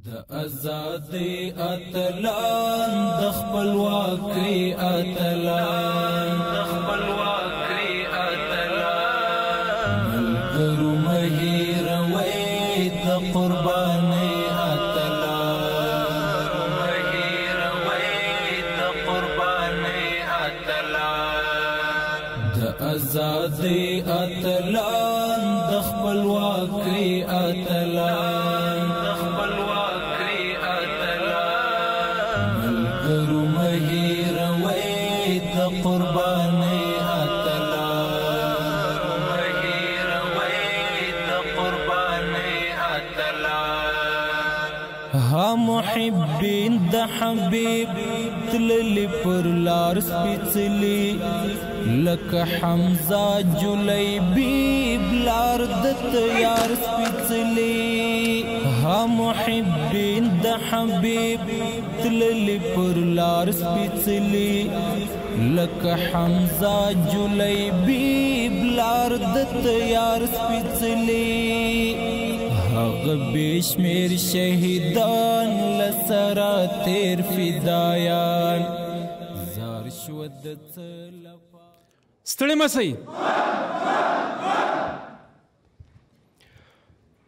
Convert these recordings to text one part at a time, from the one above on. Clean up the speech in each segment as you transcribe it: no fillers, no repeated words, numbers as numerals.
د ازادۍ اتلان د خپلواکۍ اتلان ملګرو مه هېروئ د قربانۍ اتلان د ازادۍ اتلان د خپلواکۍ اتلان ملګرو مه هېروئ د قربانۍ ها محبین د حبیب تللی پر لار سپیڅلی لکه حمزه جلیبیب لار د تیار سپیڅلی ها محبین د حبیب تللی پر لار سپیڅلی لکه حمزه جلیبیب لار د تیار سپیڅلی هغه بشمیر شهیدان لسره تیر فدایان زار شو د څه ستړي مه شئ.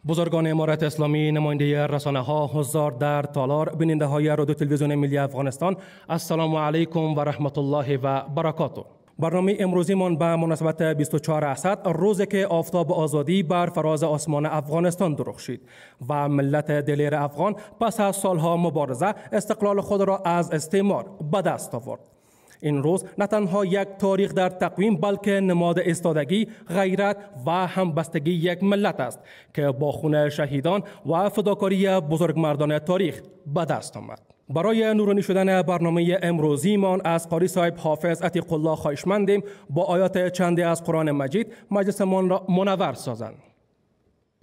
بزرگان امارت اسلامی، نماینده رسانه ها، حضار در تالار، بیننده های رادیو تلویزیون ملی افغانستان، السلام علیکم و رحمت الله و برکاته. برنامه امروزیمان به مناسبت 24 اسد، روزی که آفتاب آزادی بر فراز آسمان افغانستان درخشید و ملت دلیر افغان پس از سالها مبارزه استقلال خود را از استعمار به دست آورد. این روز نه تنها یک تاریخ در تقویم بلکه نماد ایستادگی، غیرت و همبستگی یک ملت است که با خون شهیدان و فداکاری بزرگمردان تاریخ به دست آمد. برای نورانی شدن برنامه امروزیمان از قاری صاحب حافظ عتیق الله خواهشمندیم با آیات چندی از قرآن مجید مجلسمان را منور سازند.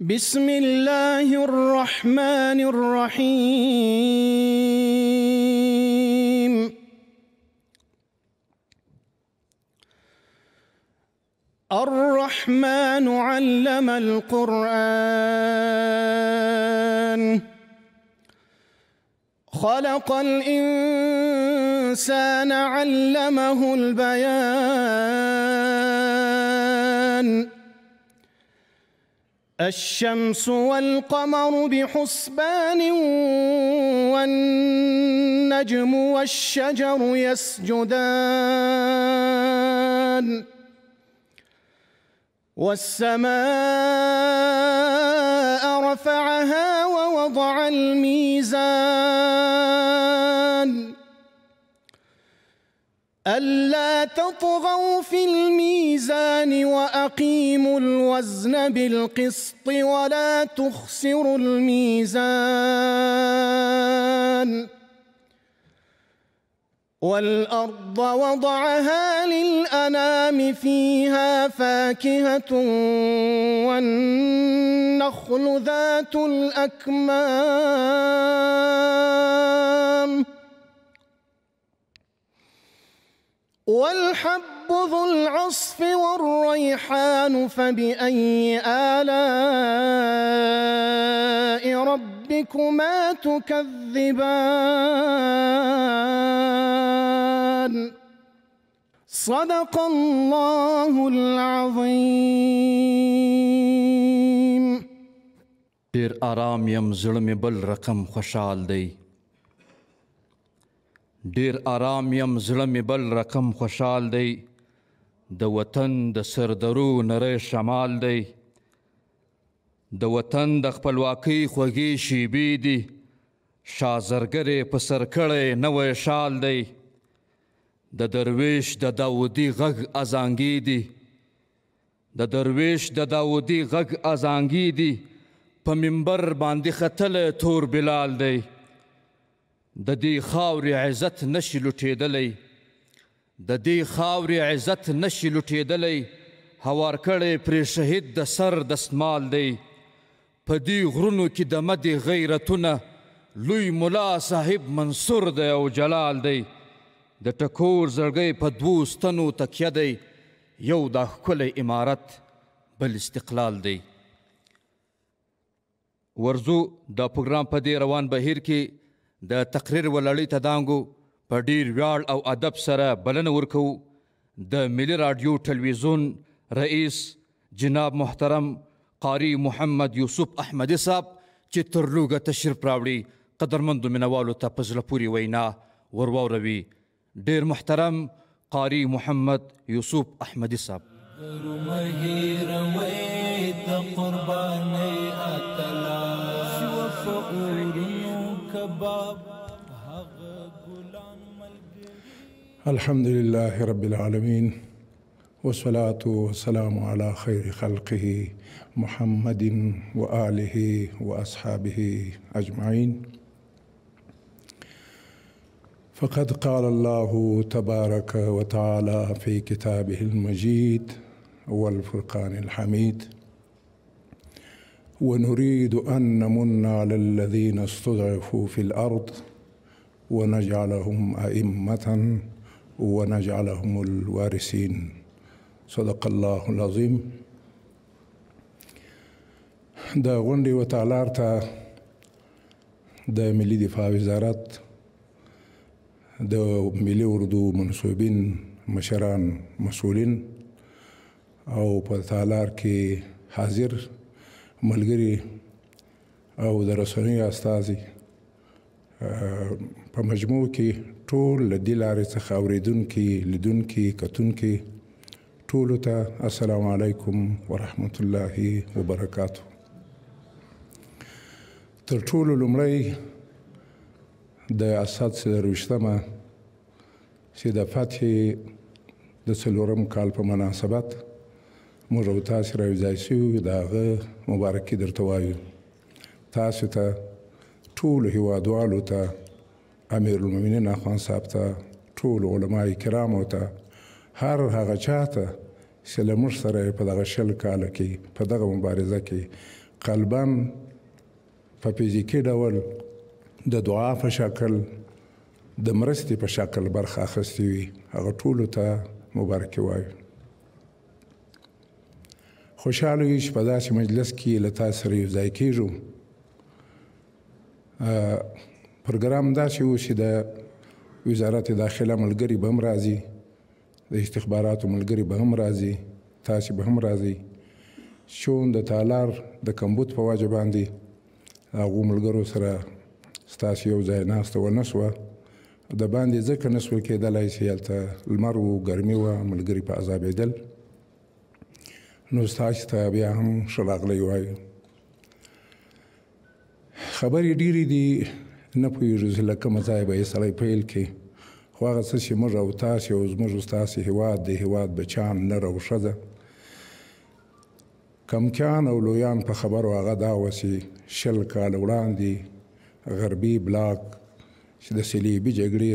بسم الله الرحمن الرحیم. الرحمن علم القرآن خلق الإنسان علمه البيان الشمس والقمر بحسبان والنجم والشجر يسجدان والسماء رفعها ووضع الميزان ألا تطغوا في الميزان وأقيموا الوزن بالقسط ولا تخسروا الميزان والأرض وضعها للأنام فيها فاكهة والنخل ذات الأكمام والحب ذو العصف والريحان فبأي آلاء ربكما تكذبان صدق الله العظيم. ډیر آرام یم زړه مې بل رقم خوشحال دی ډیر آرام یم زړه مې بل رقم خوشحال دی د وطن د سردرو نری شمال دی د وطن د خپلواکۍ خوږې شیبې دي شازرګرې په سر کړی نوی شال دی د درویش د داودي غږ ازانګې دي د درویش د داودي غږ ازانګې دي په منبر باندې ختلی تور بلال دی د دې خاورې عزت نشي لوټېدلی د دې خاورې عزت نشي لوټېدلی هوار کړی پرې شهید د سر دستمال دی په دې غرونو کې د مدې غیرتونه لوی ملا صاحب منصور دی او جلال دی د ټکور زړګی په دوو ستنو تکیه دی یو دا ښکلی امارت بل استقلال دی ورزو د پروګرام په دې روان بهیر کې د تقریر ولړۍ ته دانګو په ډیر ویاړ او ادب سره بلنه ورکوو د ملي راډیو ټلویزیون رئیس جناب محترم قاری محمد یوسف احمدي صاحب چې تر لوږه تشریف راوړي قدرمندو مینوالو ته په زړه پورې وینا ور واوروي. ډیر محترم قاری محمد یوسف احمدي صاحب. الحمد لله رب العالمين والصلاة والسلام على خير خلقه محمد وآله وأصحابه أجمعين. فقد قال الله تبارك وتعالى في كتابه المجيد والفرقان الحميد: ونريد أن نمن على الذين استضعفوا في الأرض ونجعلهم أئمة ونجعلهم الوارثين. صدق الله العظيم. د غونډې وتعالار ته د ملي دفاع وزارت د ملي اردو منصوبین مشران مسؤلین او په تالار کې حاضر ملګري او د رسنیو استازي په مجموع کې ټول له دې لارې څخه اورېدونکي لیدونکي کتونکي ټولو ته السلام علیکم ورحمت الله وبرکاته. تر ټولو لومړی د اسد 23مه چې د فتحې د 4م کال په مناسبت موږ او تاسې راوځای شوي د هغه مبارکي درته وایو. تاسو ته ټولو هیوادوالو ته امیرالمؤمنین اخوان صاحب ته ټولو علماء کرامو ته هر هغه چا ته چې له موږ سره په دغه 20 کاله کې په دغه مبارزه کې قلباً په فزیکي ډول د دعا په شکل د مرستې په شکل برخه اخیستې وي هغه ټولو ته مبارکي وایو. خوشحاله یو چې په داسې مجلس کې له تاسو سره یو ځای کېږو. پروګرام داسې و چې د وزارت داخله ملګري به هم راځي، د استخباراتو ملګري به هم راځي، تاسې به هم راځي. چون د تالار د کمبود په وجه باندې هغو ملګرو سره ستاسو یو ځای ناسته ونه شوه. د باندې ځکه نه شول کېدلی چې هلته لمر و ګرمي وه ملګري په عذابېدل. نو ستاسو ته بیا هم ښه راغلی وایو. خبرې ډېرې دي نه پوهېږو چې له کومه ځایه به یې سړی پیل کړي، خو هغه څه چې موږ او تاسې او زموږ او ستاسې هېواد د هېواد بچیان نر او ښځه کمکیان او لویان په خبرو هغه دا وه چې 20 کاله وړاندې غربي بلاک چې د صلیبي جګړې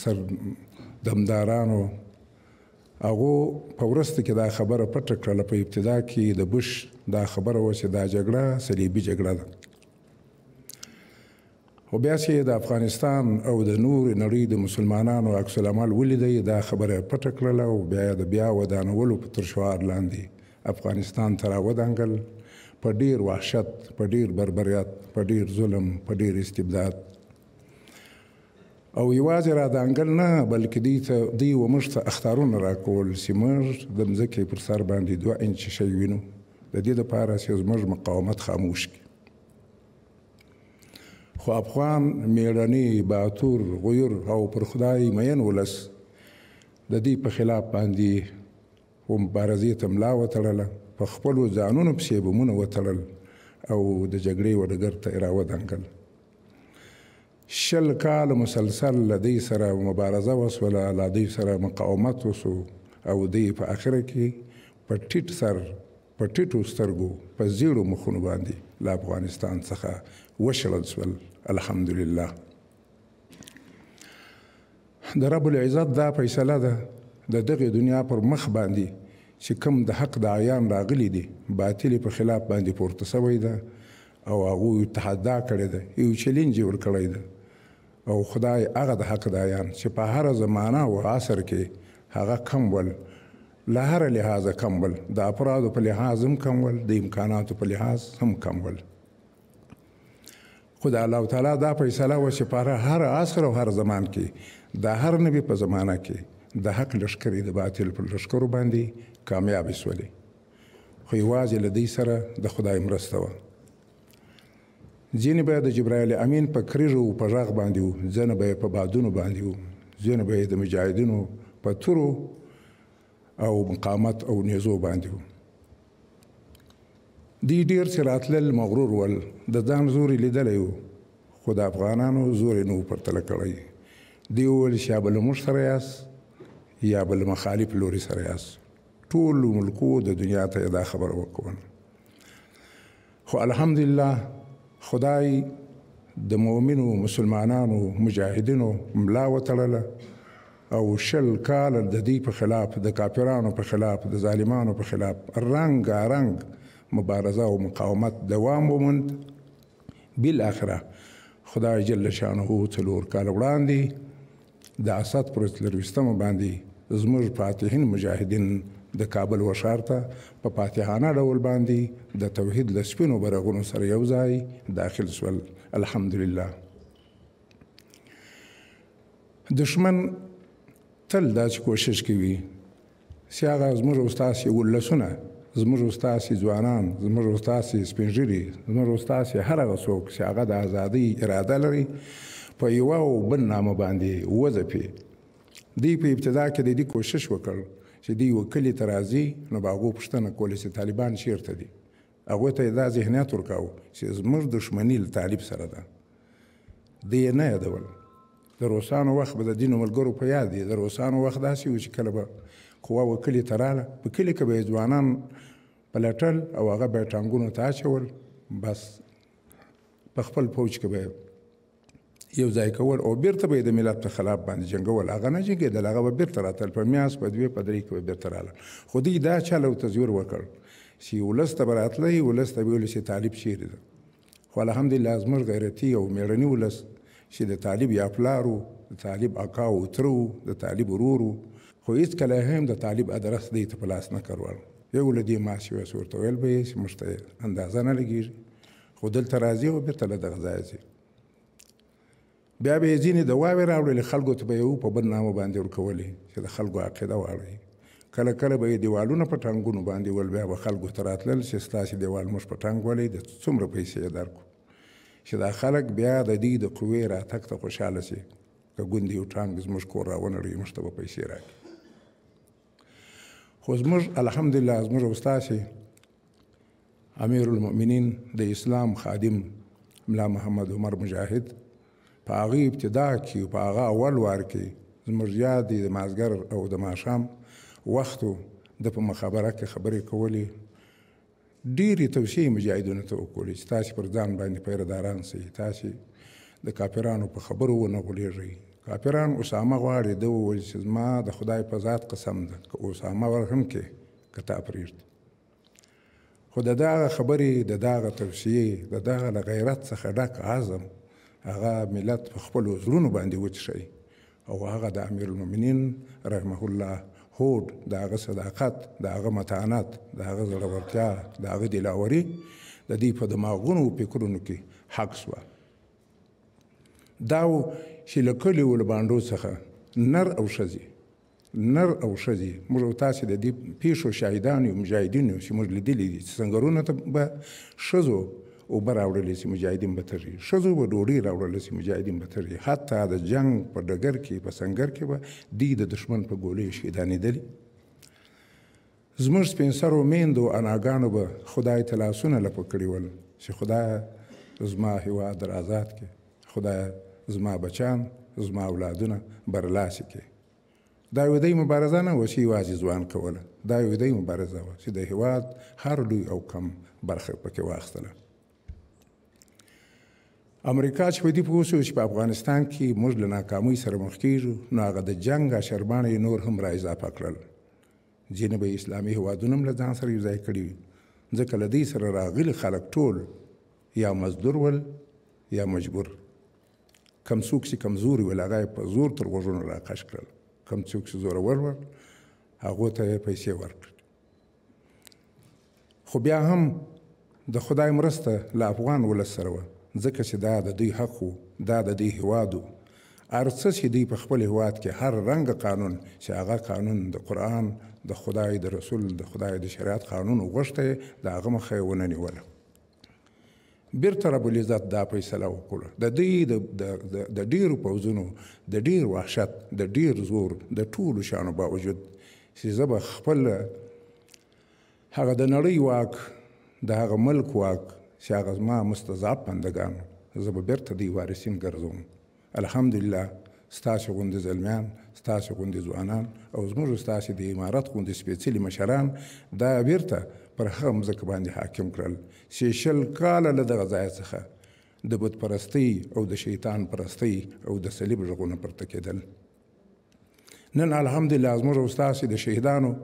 سر دمدارانو هغو په وروسته کې دا خبره پټه کړله. په ابتدا کې د بوش دا خبره وه چې دا جګړه صلیبي جګړه ده، خو بیا چې د افغانستان او د نورې نړۍ د مسلمانانو عکس العمل ولیدی دا خبره پټه کړله او بیا د بیا ودانولو په ترشعار لاندې افغانستان ته راودانګل په ډیر وحشت، په ډیر بربریت، په ډیر ظلم، په ډیر استبداد. او یوازې رادانګل نه بلکې دوی و موږ ته اخطارونه راکول چې موږ د مځکې پر سر باندې 2 انچه شی وینو د دې دپاره چې زموږ مقاومت خاموش کړي. خو افغان میړني باتور غیر او پر خدای مین ولس د دې په خلاف باندې و مبارزې ته ملا وتړله، په خپلو ځانونو پسې بمونه وتړل او د جګړې و ډګر ته یې راودانګل. 20 کاله مسلسل له دوی سره مبارزه وسوله، له دوی سره مقاومت وسو او دوی په آخره کې په ټیټ سر، په ټیټو سترګو، په زیړو مخونو باندې له افغانستان څخه وشړل سول. الحمدلله د رب العزت دا فیصله ده د دغې دنیا پر مخ باندې چې کوم د حق داعیان راغلي دي باطلې په خلاف باندې پورته سوی ده او هغوی تحدا کړې ده، یو چلینج یې ورکړی ده. او خدای هغه د حق داعیان چې په هره زمانه او عصر کې هغه کم ول، له هر لحاظه کم ول، د افرادو په لحاظ هم کم ول، د امکاناتو په لحاظ هم کم ول. خو د الله تعالی دا فیصله وه چې په هر عصر او هر زمان کې د هر نبي په زمانه کې د حق لښکرې د باطل پر لښکرو باندې کامیابې شولې، خو یوازې له دوی سره د خدای مرسته وه. ځینې به د جبرائیل امین په کریږو په غږ باندې وو، ځینې به یې په بادونو باندې وو، ځینې به یې د مجاهدینو په تورو او مقاومت او نیزو باندې وو. دوی ډېر چې راتلل مغرور ول، د ځان زور یې لیدلی و، خو د افغانانو زور یې نه و پرتله کړی. دوی وویل چې یا به له موږ سره یاست یا به له مخالف لوري سره یاست. ټولو ملکو د دنیا ته یې دا خبره وکړه. خو الحمدلله خدای د مؤمنو مسلمانانو مجاهدینو ملا وتړله او 20 کاله د دې په خلاف، د کافرانو په خلاف، د ظالمانو په خلاف رنګ مبارزه او مقاومت دوام وموند. بالاخره خدای جل شانه 4 کاله وړاندې د اسد پر 23 باندې زموږ فاتحین مجاهدین د کابل و ښار ته په فاتحانه ډول باندې د توحید له سپینو بیرغونو سره یو ځای داخل شول. الحمدلله. دشمن تل دا چې کوشش کوي چې هغه زموږ او ستاسې ولسونه، زموږ او ستاسې ځوانان، زموږ او ستاسې سپین ږیري، زموږ او ستاسې هر هغه څوک چې هغه د ازادۍ اراده لري په یوه او بل نامه باندې وځپي. دوی په ابتدا کې د دې کوشش وکړ چې دوی یوه کلي ته راځي، نو به هغو پوښتنه کوله چې طالبان چېرته دي. هغوی ته یې دا ذهنیت ورکاوه چې زموږ دښمني له طالب سره ده. دوی یې نه یادول. د روسانو وخت به د دینو ملګرو په یاد دی. د روسانو وخت داسې و چې کله به قوه و کلي ته راله، په کلي کې به یې ځوانان پلټل او هغه به یې ټانګونو ته اچول، بس په خپل فوج کې به یو ځای کول او بیرته به یې د ملت په خلاف باندې جنګول. هغه نه جنګېدل، هغه به بیرته راتل، په میاس په 2 په 3 کې به بیرته رالل. خو دوی دا چل او تزویر وکړ چې ولس ته به راتلی، ولس ته به ویل چې طالب چیرې ده. خو الحمدلله زموږ غیرتي او مېړني ولس چې د طالب یا پلار و، د طالب اکا او تره و، د طالب ورور و، خو هېڅکله هم د طالب ادرس دوی ته په لاس نه کړول. یو له دې ماسې ویس ورته ویل به یې چې موږ ته اندازه نه لګېږي، خو دلته راځي او بیرته له دغه ځایه ځي. بیا به یې ځینې دواوې راوړلې، خلکو ته به یې په بل نامه باندې ورکولې چې د خلکو عقیده واړوي. کله کله به یې دیوالونه په ټانګونو باندې ول، بیا به خلکو ته راتلل چې ستاسې دیوال موږ په ټانګ ولئ، د څومره پیسې یې درکړو، چې دا خلک بیا د دې د قوې راتګ ته خوشحاله شي. که ګوندې یو ټانګ زموږ کور راونړوي، موږ ته به پیسې راکړي. خو زموږ الحمدلله زموږ او ستاسې امیر المؤمنین د اسلام خادم ملا محمد عمر مجاهد په هغې ابتدا کې، په هغه اول وار کې زموږ یاد دی د مازګر او د ماښام وختو د په مخابره کې خبرې کولې. ډېرې توصیې مجاهدینو ته وکړلې چې تاسې پر ځان باندې پیرداران سئ، تاسې د کافرانو په خبرو ونه غولېږئ. کافران اسامه غواړي. ده وویل چې زما د خدای په ذات قسم ده که اسامه ور هم کې که تا پرېږدي. خو د دغه خبرې، د دغه توصیې، د دغه له غیرت څخه ډک عزم هغه ملت په خپلو زړونو باندې وچښئ او هغه د امیر المؤمنین رحمه الله هوډ، د هغه صداقت، د هغه متانت، د هغه زړورتیا، د هغه دلاوري د دې په دماغونو او فکرونو کې حق شوه. دا و چې له کلیو له بانډو څخه نر او ښځې موږ او تاسې د دې پیښو شاهدان یو، مجاهدین یو چې موږ لیدلي دي چې سنګرونو ته به ښځو اوبه راوړلې چې مجاهدین به تري، ښځو به ډوډۍ راوړله چې مجاهدین به تري. حتی د جنګ په ډګر کې، په سنګر کې به دوی د دښمن په ګولیو شهیدانېدلي. زموږ سپین سرو میندو اناګانو به خدای ته لاسونه لپه کړي ول چې خدایه زما هېواد در آزاد کړې، خدایه زما بچان، زما اولادونه برلاسې کړې. دا یوه دی مبارزه نه وه چې یوازې ځوان کوله، دا یوه دی مبارزه وه چې د هېواد هر لوی او کم برخه پکې واخیستله. امریکا چې په دې پوه شو چې په افغانستان کې موږ له ناکامۍ سره مخ کېږو، نو هغه د جنګ اشرباڼه یې نور هم را اضافه کړل. ځینې به اسلامي هېوادونه هم له ځان سره یو ځای کړي وي، ځکه له دوی سره راغلي خلک ټول یا مزدور ول یا مجبور. کم څوک چې کمزوري ول هغه یې په زور تر غوږونو راکش کړل، کم څوک چې زورور ول هغو ته یې پیسې ورکړل. خو بیا هم د خدای مرسته له افغان ولس سره وه، ځکه چې دا د دوی حق و، دا د دوی هیواد و. هر څه چې دوی په خپل هیواد کې هر رنګ قانون چې هغه قانون د قرآن د خدای د رسول د خدای د شریعت قانون وغوښتی د هغه مخه یې ونه نیوله. بیرته رب العزت دا فیصله وکړه د دوی د ډیرو پوځونو د ډیر وحشت د ډیر زور د ټولو شانو باوجود چې زه به خپل هغه د نړۍ واک د هغه ملک واک چې هغه زما مستضعف بندګان زه به بیرته دوی وارثین ګرځوم. الحمدلله ستاسې غوندې زلمیان، ستاسې غوندې ځوانان او زموږ ستاسې د امارت غوندې سپېڅلي مشران دا بیرته پر هغه مځکه باندې حاکم کړل چې 20 کاله له دغه ځای څخه د بت پرستۍ او د شیطان پرستۍ او د صلیب غږونه پورته کېدل. نن الحمدلله زموږ او ستاسې د شهیدانو،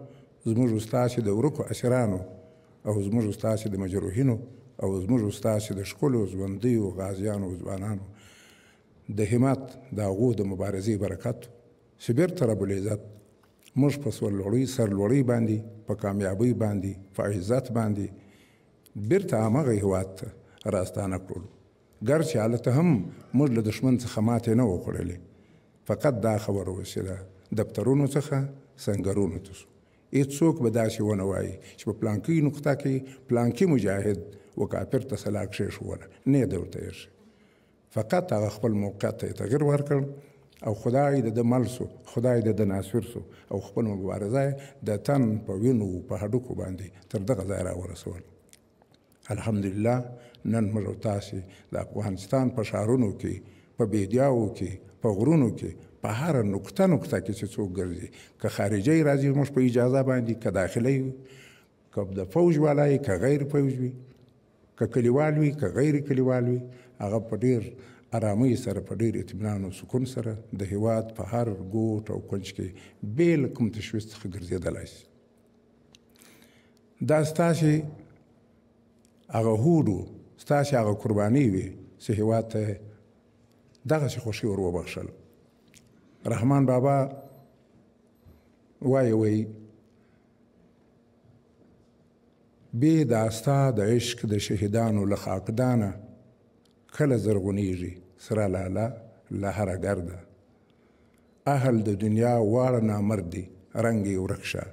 زموږ او ستاسې د ورکو اسیرانو او زموږ او ستاسې د مجروحینو او زموږ او ستاسې د ښکلو ژوندیو غازیانو او ځوانانو د همت د هغو د مبارزې برکت چې بیرته رب العزت موږ په سرلوړۍ باندې، په کامیابۍ باندې، په عزت باندې بیرته همغه هېواد ته راستانه کړلو. ګر چې هلته هم موږ له دښمن څخه ماتې نه وخوړلې، فقط دا خبره وسیله دفترونو څخه سنګرونو ته سو. هېڅوک به داسې ونه وایي چې په پلانکي نقطه کې پلانکي مجاهد و کافر ته سلا کښېښوله، نه یې ده ورته ایښې. فقط هغه خپل موقعیت ته یې تغیر ورکړ او خدای د ده مل سو، خدای د ده ناصر سو او خپل مبارزه د تن په وینو په هډوکو باندې تر دغه ځای راورسول. الحمدلله نن موږ او تاسې د افغانستان په ښارونو کې، په بیدیاوو کې، په غرونو کې، په هره نقطه کې چې څوک ګرځي، که خارجی راځي موږ په اجازه باندې، که داخلي وي، که د فوج والا وي، که غیر فوج وي، که کلیوال وي، که غیر کلیوال وي، هغه په ډېر ارامۍ سره، په ډېر اطمینان او سکون سره د هیواد په هر ګوټ او کنج کې بې له کوم تشویش څخه ګرځېدلی شي. دا ستاسې هغه هوډ و، ستاسې هغه قربانۍ وې چې هیواد ته دغسې خوښي ور وبخښل. رحمان بابا وایي بې دا ستا د عشق د شهیدانو له خاکدانه کله زرغونیږي سره لاله له هره ګرده. اهل د دنیا واړه نامرد دي رنګ یې ورک شه،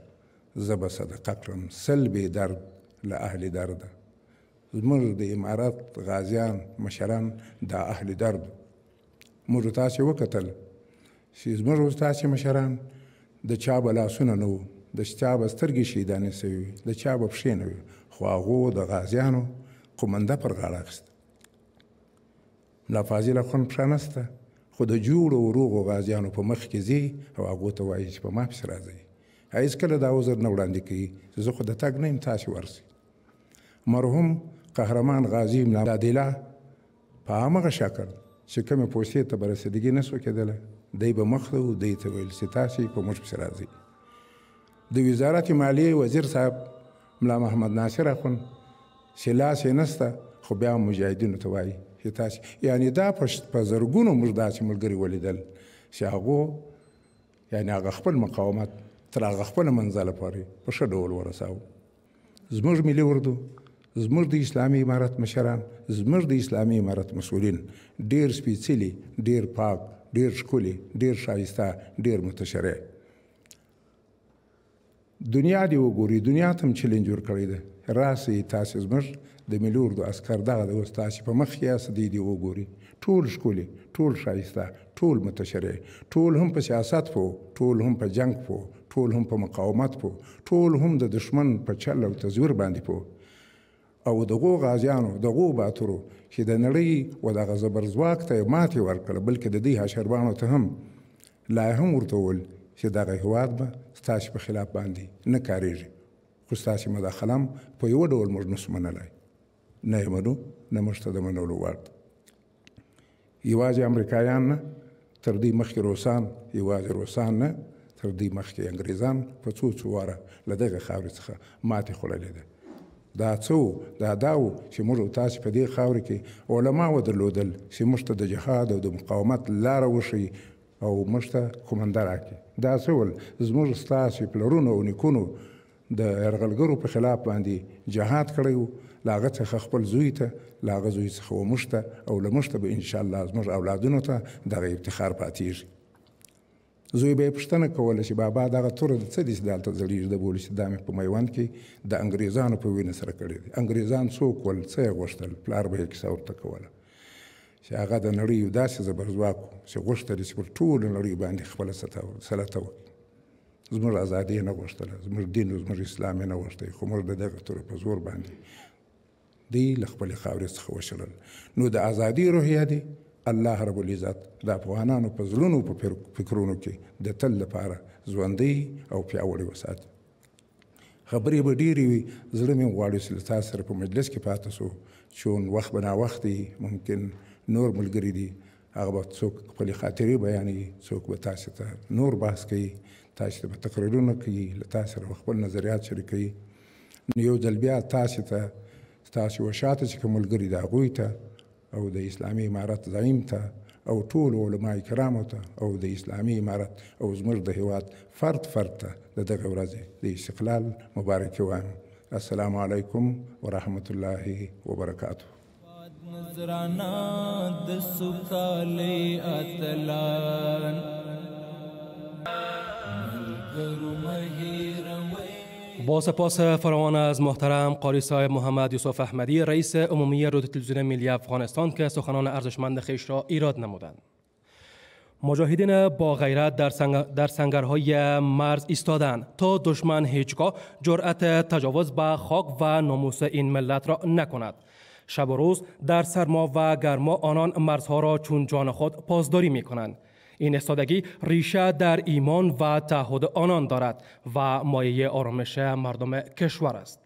زه به صدقه کړم سل بې درد له اهل درده. زموږ د امارت غازیان مشران دا اهل درد. موږ تاسې وکتل چې زموږ او ستاسې مشران د چا به لاسونه نه وو، د چا به سترګې شهیدانې سوي وي، د چا به پښې نه وي، خو هغو د غازیانو قومنده پر غاړه اخیسته. ملا فاضل اخوند پښه نسته، خو د جوړو او روغو غازیانو په مخ کې ځي او هغو ته وایي چې په ما پسې راځئ. هیڅکله دا عذر نه وړاندې کوي چې زه خو د تګ نه یم، تاسې ورسئ. مرحوم قهرمان غازي ملا عبدالله په همغه شکل چې کومې پوستې ته به رسېدګي نه سوه کېدلی، دی به مخ ته و، دی ته ویل چې تاسې په موږ پسې راځئ. د وزارت مالیې وزیر صاحب ملا محمد ناصر اخوند چې لاس یې نسته، خو بیا هم مجاهدینو ته وایي چې تاسې، یعنې دا په زرګونو موږ داسې ملګري ولیدل چې هغو یعنې هغه خپل مقاومت تر هغه خپله منزله پورې په ښه ډول ورساوه. زموږ ملي اردو، زموږ د اسلامي امارت مشران، زموږ د اسلامي امارت مسؤلین ډېر سپېڅلي، ډېر پاک، ډېر ښکلي، ډېر ښایسته، ډېر متشرع. دنیا دې وګوري، دنیا ته هم چیلنج ورکړی دی، راسئ تاسې زموږ د ملي اردو عسکر دغه د اوس تاسې په مخ کې یاست، دی دې وګوري، ټول ښکلي، ټول ښایسته، ټول متشرع، ټول هم په سیاست پوه، ټول هم په جنګ پوه، ټول هم په مقاومت پوه، ټول هم د دښمن په چل او تزویر باندې پوه. او دغو غازیانو، دغو باترو چې د نړۍ و دغه زبرځواک ته ماتې ورکړه، بلکې د دې حشربانو ته هم لا هم ورته وویل چې دغه هېواد به ستاسې په خلاف باندې نه کارېږي، خو ستاسې مداخله هم په یوه ډول موږ نسو منلی، نه یې منو، نه موږ ته د منلو وړ ده. یوازې امریکایان نه، تر دوی مخکې روسان، یوازې روسان نه، تر دوی مخکې انګریزان په څو واره له دغه خاورې څخه ماتې خوړلې ده. دا څه دا و چې موږ او تاسې په دې خاورې کې علما ودرلودل چې موږ ته د جهاد او د مقاومت لاره وښیي او موږ ته قومنده راکړي. دا څه ول زموږ ستاسې پلرونو او نیکونو د یرغلګرو په خلاف باندې جهاد کړی و، له هغه څخه خپل زوی ته، له هغه زوی څخه و موږ ته، او له موږ ته به انشاءالله زموږ اولادونو ته دغه افتخار پاتېږي. زوی به یې پوښتنه کوله چې بابا دغه توره د څه دي چې دلته ځړېږي؟ ده به ویل چې دا مې په میوند کې د انګریزانو په وینه سره کړی دی. انګریزان څوک ول؟ څه یې غوښتل؟ پلار به یې کیسه ورته کوله چې هغه د نړۍ یو داسې زبرځواک و چې غوښتل چې پر ټوله نړۍ باندې خپله سلطه وکړي. زموږ ازادي یې نه غوښتله، زموږ دین او زموږ اسلام یې نه غوښتی، خو موږ د دغه توره په زور باندې دوی له خپلې خاورې څخه وشړل. نو د ازادي روحیه دی الله رب العزت د افغانانو په زړونو په فکرونو کې د تل لپاره ژوندی او پیاوړی وساتي. خبرې به ډېرې وي، زړه مې غواړي چې له تاسو سره په مجلس کې پاته سو، چون وخت به ناوخت دی، ممکن نور ملګري دي هغه به څوک خپلې خاطرې بیانوي، څوک به تاسو ته نور بحث کوي، تاسو ته به تقریرونه کوي، له تاسو سره خپل نظریات شریکوي. نو یو ځل بیا تاسو ته ستاسو وشاته چې کوم ملګري د هغوی ته او د اسلامي امارت زعیم ته او ټول علماء کرامو ته او د اسلامي امارت او زموږ د هیواد فرد ته د دغه ورځې د استقلال مبارکي وایم. السلام علیکم ورحمت الله وبرکاته. نظرانا د سوکالۍ اتلان ملګرو مهیروي. با سپاس فراوان از محترم قاری صاحب محمد یوسف احمدی رئیس عمومی رادیو تلویزیون ملی افغانستان که سخنان ارزشمند خویش را ایراد نمودند. مجاهدین با غیرت در سنگرهای مرز ایستادند تا دشمن هیچگاه جرأت تجاوز به خاک و ناموس این ملت را نکند. شب و روز در سرما و گرما آنان مرزها را چون جان خود پاسداری می کنند. این ایستادگی ریشه در ایمان و تعهد آنان دارد و مایه آرامش مردم کشور است.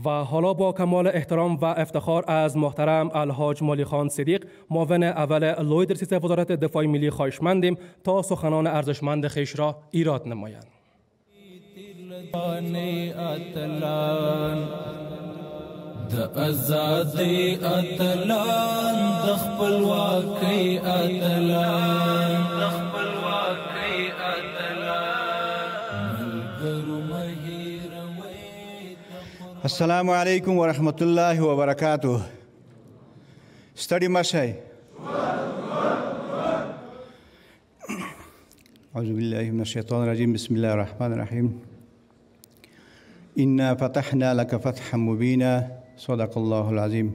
و حالا با کمال احترام و افتخار از محترم الحاج مالی خان صدیق معاون اول لوی رئیس وزارت دفاع ملی خواهشمندیم تا سخنان ارزشمند خویش را ایراد نمایند. د ازادۍ اتلان د خپلواکۍ اتلان ملګرو مهیروي. السلام علیکم ورحمت الله وبرکاته. ستړي مه شئ. اعوذ بالله من الشیطان الرجیم. بسم الله الرحمن الرحیم. إنا فتحنا لك فتحا مبينا. صدق الله العظیم.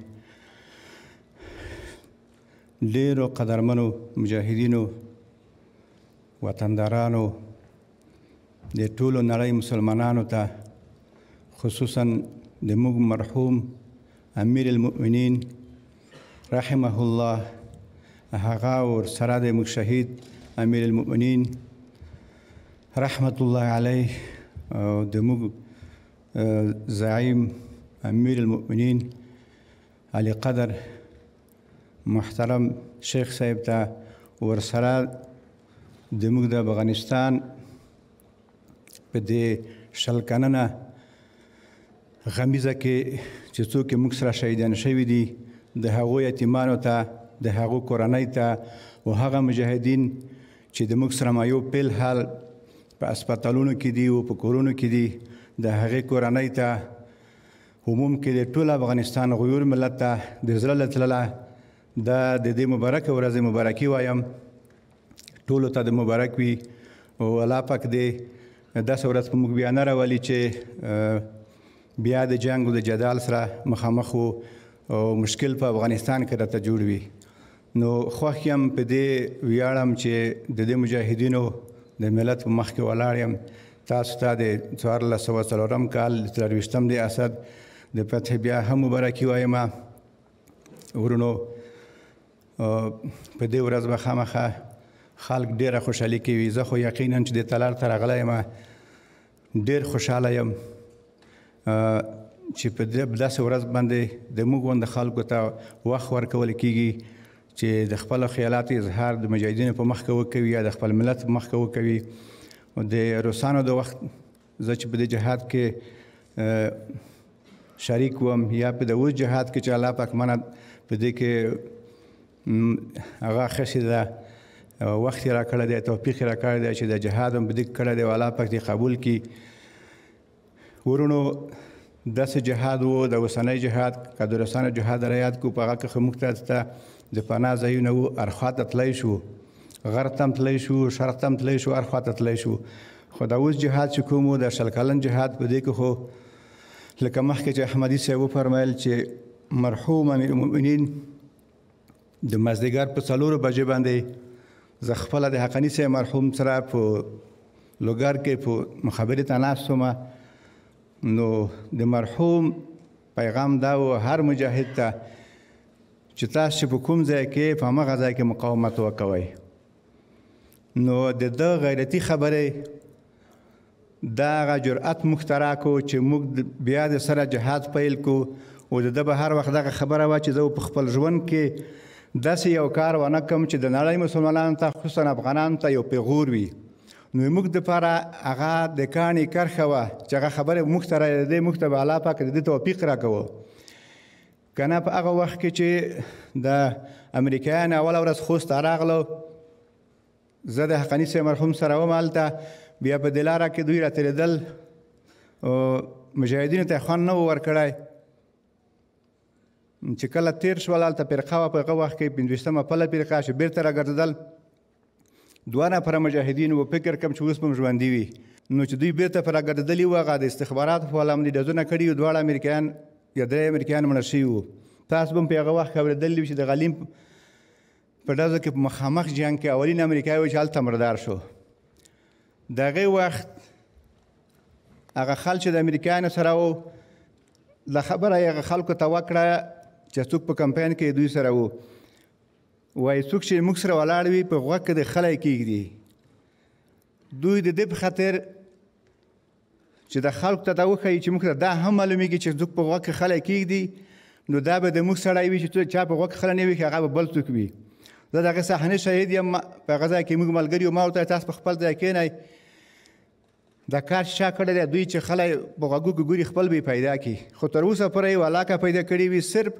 ډیرو قدرمنو مجاهدینو وطندارانو د ټولو نړۍ مسلمانانو ته، خصوصا د موږ مرحوم امیر المؤمنین رحمه الله، هغه ورسره د موږ شهید امیر المؤمنین رحمت الله علیه او د موږ زعیم امیر المؤمنین علی قدر محترم شیخ صاحب ته ورسره د موږ د افغانستان په دې شل کلنه غمیزه کې چې څوک موږ سره شهیدان شوي دي، د هغو یتیمانو ته، د هغو کورنۍ ته او هغه مجاهدین چې د موږ سره ما یو پیل حال په اسپیټالونو کې دي او په کورونو کې دي، د هغې کورنۍ ته عموم کې د ټول افغانستان غیور ملت ته د زړه له تله د دې مبارکه ورځې مبارکي وایم. ټولو ته د مبارک وي او الله پاک دې داسې ورځ په موږ بیا نه راولي چې بیا د جنګ او د جدال سره مخامخ او مشکل په افغانستان کې راته جوړ وي. نو خوښ یم، په دې ویاړم چې د دې مجاهدینو د ملت په مخ کې ولاړ یم. تاسو ته د 1404 کال 23 د اسد د فتح بیا هم مبارکي وایم. ورونو، په دې ورځ به خامخا خلک ډېره خوشحالي کوي. زه خو یقینا چې د تلار ته راغلی یم ډېر خوشحاله یم چې په داسې ورځ باندې د موږ غوندې خلکو ته وخت ورکول کېږي چې د خپلو خیالاتو اظهار د مجاهدینو په مخ کې وکوي یا د خپل ملت په مخ کې وکوي. د روسانو د وخت زه چې په دې جهاد کې شریک وم یا په د اوس جهاد کې چې الله پاک منه په دې کې هغه ښه شي ده وخت یې راکړی دی، توفیق یې راکړی دی چې د جهاد هم په دې کړی دی او الله پاک دې قبول کړي. ورونو داسې جهاد و د اوسنی جهاد که د روسانو جهاد را یاد کړو په هغه کې موږ ته د پناه ځایونه وو، هر خوا ته تللی شو، غرب ته هم تللی شو، شرق ته هم تللی شو، هر خوا ته تللی شو. خو دا اوس جهاد چې کوم و د 20 کلن جهاد په دې کې خو لکه مخکې چې احمدي صاحب وفرمیل چې مرحوم امیر المؤمنین د مازدیګر په 4 بجې باندې زه خپله د حقاني صاحب مرحوم سره په لوګر کې په مخابرې ته ناست وم. نو د مرحوم پیغام دا و هر مجاهد ته چې تاسو په کوم ځای کې په هماغه ځای کې مقاومت وکوئ. نو د ده غیرتي خبرې دا هغه جرأت موږ ته راکړو چې موږ بیا د سره جهاد پیل کړو. او د ده به هر وخت دغه خبره وه چې زه په خپل ژوند کې داسې یو کار ونه کړم چې د نړۍ مسلمانانو ته خصوصا افغانانو ته یو پیغور وي. نو موږ دپاره هغه د کاڼي کرښه وه چې هغه خبرې موږ ته رایادېدې، موږ ته به الله پاک د دې توفیق راکوه. که نه په هغه وخت کې چې د امریکایان اوله ورځ خوست ته راغلو، زه د حقاني صاحب مرحوم سره وم هلته، بیا په دې لاره کې دوی راتېرېدل، مجاهدینو ته یې خوند نه و ورکړی. چې کله تېر شول هلته فرقه وه، په هغه وخت کې 25مه پله فرقه چې بېرته راګرځېدل 2 نفره مجاهدین و، فکر کوم چې اوس به هم ژوندي وي. نو چې دوی بېرته په راګرځېدلي وو، هغه د استخباراتو په والا باندې ډزونه کړي وو، 2 امریکایان یا 3 امریکایان مړه شوي وو. تاسو به هم په هغه وخت کې اورېدلي وي چې د غلیم په ډزو کې په مخامخ جنګ کې اولین امریکایي و چې هلته مردار شو. د هغې وخت هغه خل چې د امریکایانو سره و، دا خبره یې هغه خلکو ته وکړه چې څوک په کمپاین کې دوی سره و، وایي څوک چې موږ سره ولاړ وي په غوږ کې د خلی کېږدي. دوی د دې په خاطر چې د خلکو ته دا وښایي چې موږ ته دا هم معلومیږي چې څوک په غوږ کې خلی کېږدي، نو دا به د موږ سړی وي چې چا په غوږ کې خلی نه وي، هغه به بل څوک وي. زه د هغې صحنې شهید یم. په هغه ځای کې موږ ملګري یو، ما ورته تاسو په خپل ځای کښېنئ، دا کار چې چا کړی دی، دوی چې خلی په غوږو کې ګوري خپل به یې پیدا کړي. خو تر اوسه پورې یې علاقه پیدا کړې وي، صرف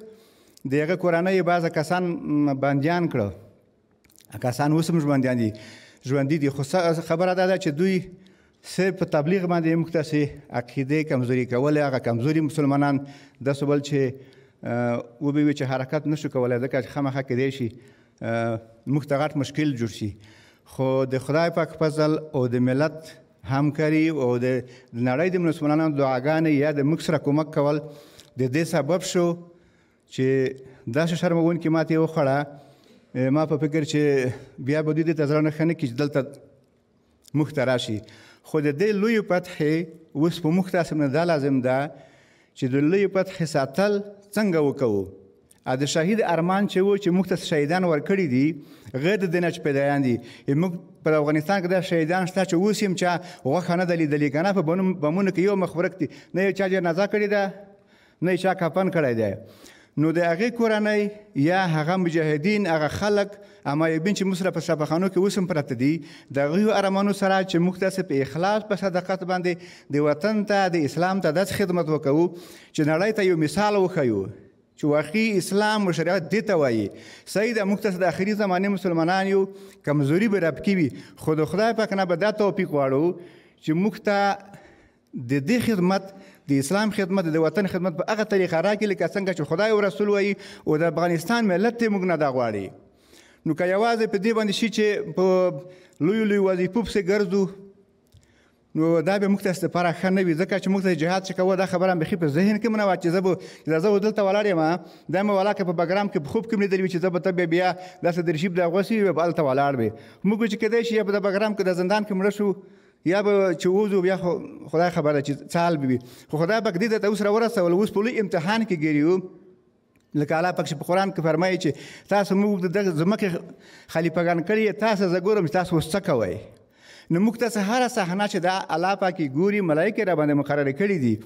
د هغه کورنۍ بعضه کسان بندیان کړه، کسان اوس هم ژوندي دي. خو خبره دا ده چې دوی صرف په تبلیغ باندې موږ ته عقیدې کمزوري کولې، هغه کمزوري مسلمانان داسې بل چې وبه وي چې حرکت نشو کولی، ځکه چې خامخا کیدی شي موږ ته غټ مشکل جوړ شي. خو د خدای پاک فضل او د ملت همکاري او د نړۍ د مسلمانانو دعاګانې یا د موږ سره کومک کول د دې سبب شو چې داسې شرموونکې ماتې وخوړه. ما په فکر چې بیا به دوی دې ته زړه نه ښه نه کړي چې دلته موږ ته راشي. خو د دې لویو فتحې اوس په موږ تاسې باندې دا لازم ده چې د لویو فتحې ساتل څنګه وکړو. د شهید ارمان چې و چې موږ ته شهیدان ورکړي دي، غیر د دې نه چې پیدایان دي. موږ په افغانستان کې دا شهیدان شته چې اوس هم چا غوښه نه ده لیدلې، که نه په بمونو کې یو مخورک دي، نه یو چا جنازه کړې ده، نه یې چا کفن کړی دی. نو د هغې کورنۍ یا هغه مجاهدین، هغه خلک امایبین چې موږ سره په شفاخانو کې اوس هم پراته دي، د هغوی ارمانو سره چې موږ تاسې په اخلاص په صداقت باندې د وطن ته د اسلام ته داسې خدمت وکوو چې نړۍ ته یو مثال وښیو چې واقعي اسلام او شریعت دې ته وایي. صحیح ده موږ تاسې د آخري زمانې مسلمانان یو، کمزوري به رابقي وي، خو د خدای پاک نه به دا توفیق غواړو چې موږ ته د دې خدمت، د اسلام خدمت، د وطن خدمت په هغه طریقه راکړي لکه څنګه چې خدای او رسول وایي، او د افغانستان ملت ته موږ نه دا غواړي. نو که یوازې په دې باندې شي چې په لویو لویو وظیفو پسې ګرځو، نو دا به موږ ته دپاره ښه نه وي، ځکه چې موږ ته جهاد چې کوو دا خبره بیخي په ذهن کې مو نه وه چې زه به دلته ولاړ یم، دا مې ولاکه په بګرام کې په خوب کې مې لیدلي وي چې زه به ته بیا داسې درشیب د اغوستې وي به هلته ولاړ وې. موږ به چې کیدی شي یا په د بګرام کې د زندان کې مړه شو، یا به چې ووځو بیا خدای خبره چې څه حال به وي. خو خدای پاک دې ته اوس راورسول، اوس په لوی امتحان کې ګیر یو. لکه الله پاک چې په قرآن کې فرمایي چې تاسو موږ د دغه ځمکې خلیفګان کړي، تاسو زه ګورم چې تاسو اوس څه کوئ. نو موږ تاسې هره صحنه چې دا الله پاک ګوري، ملایکې را باندې مقرره کړي دي،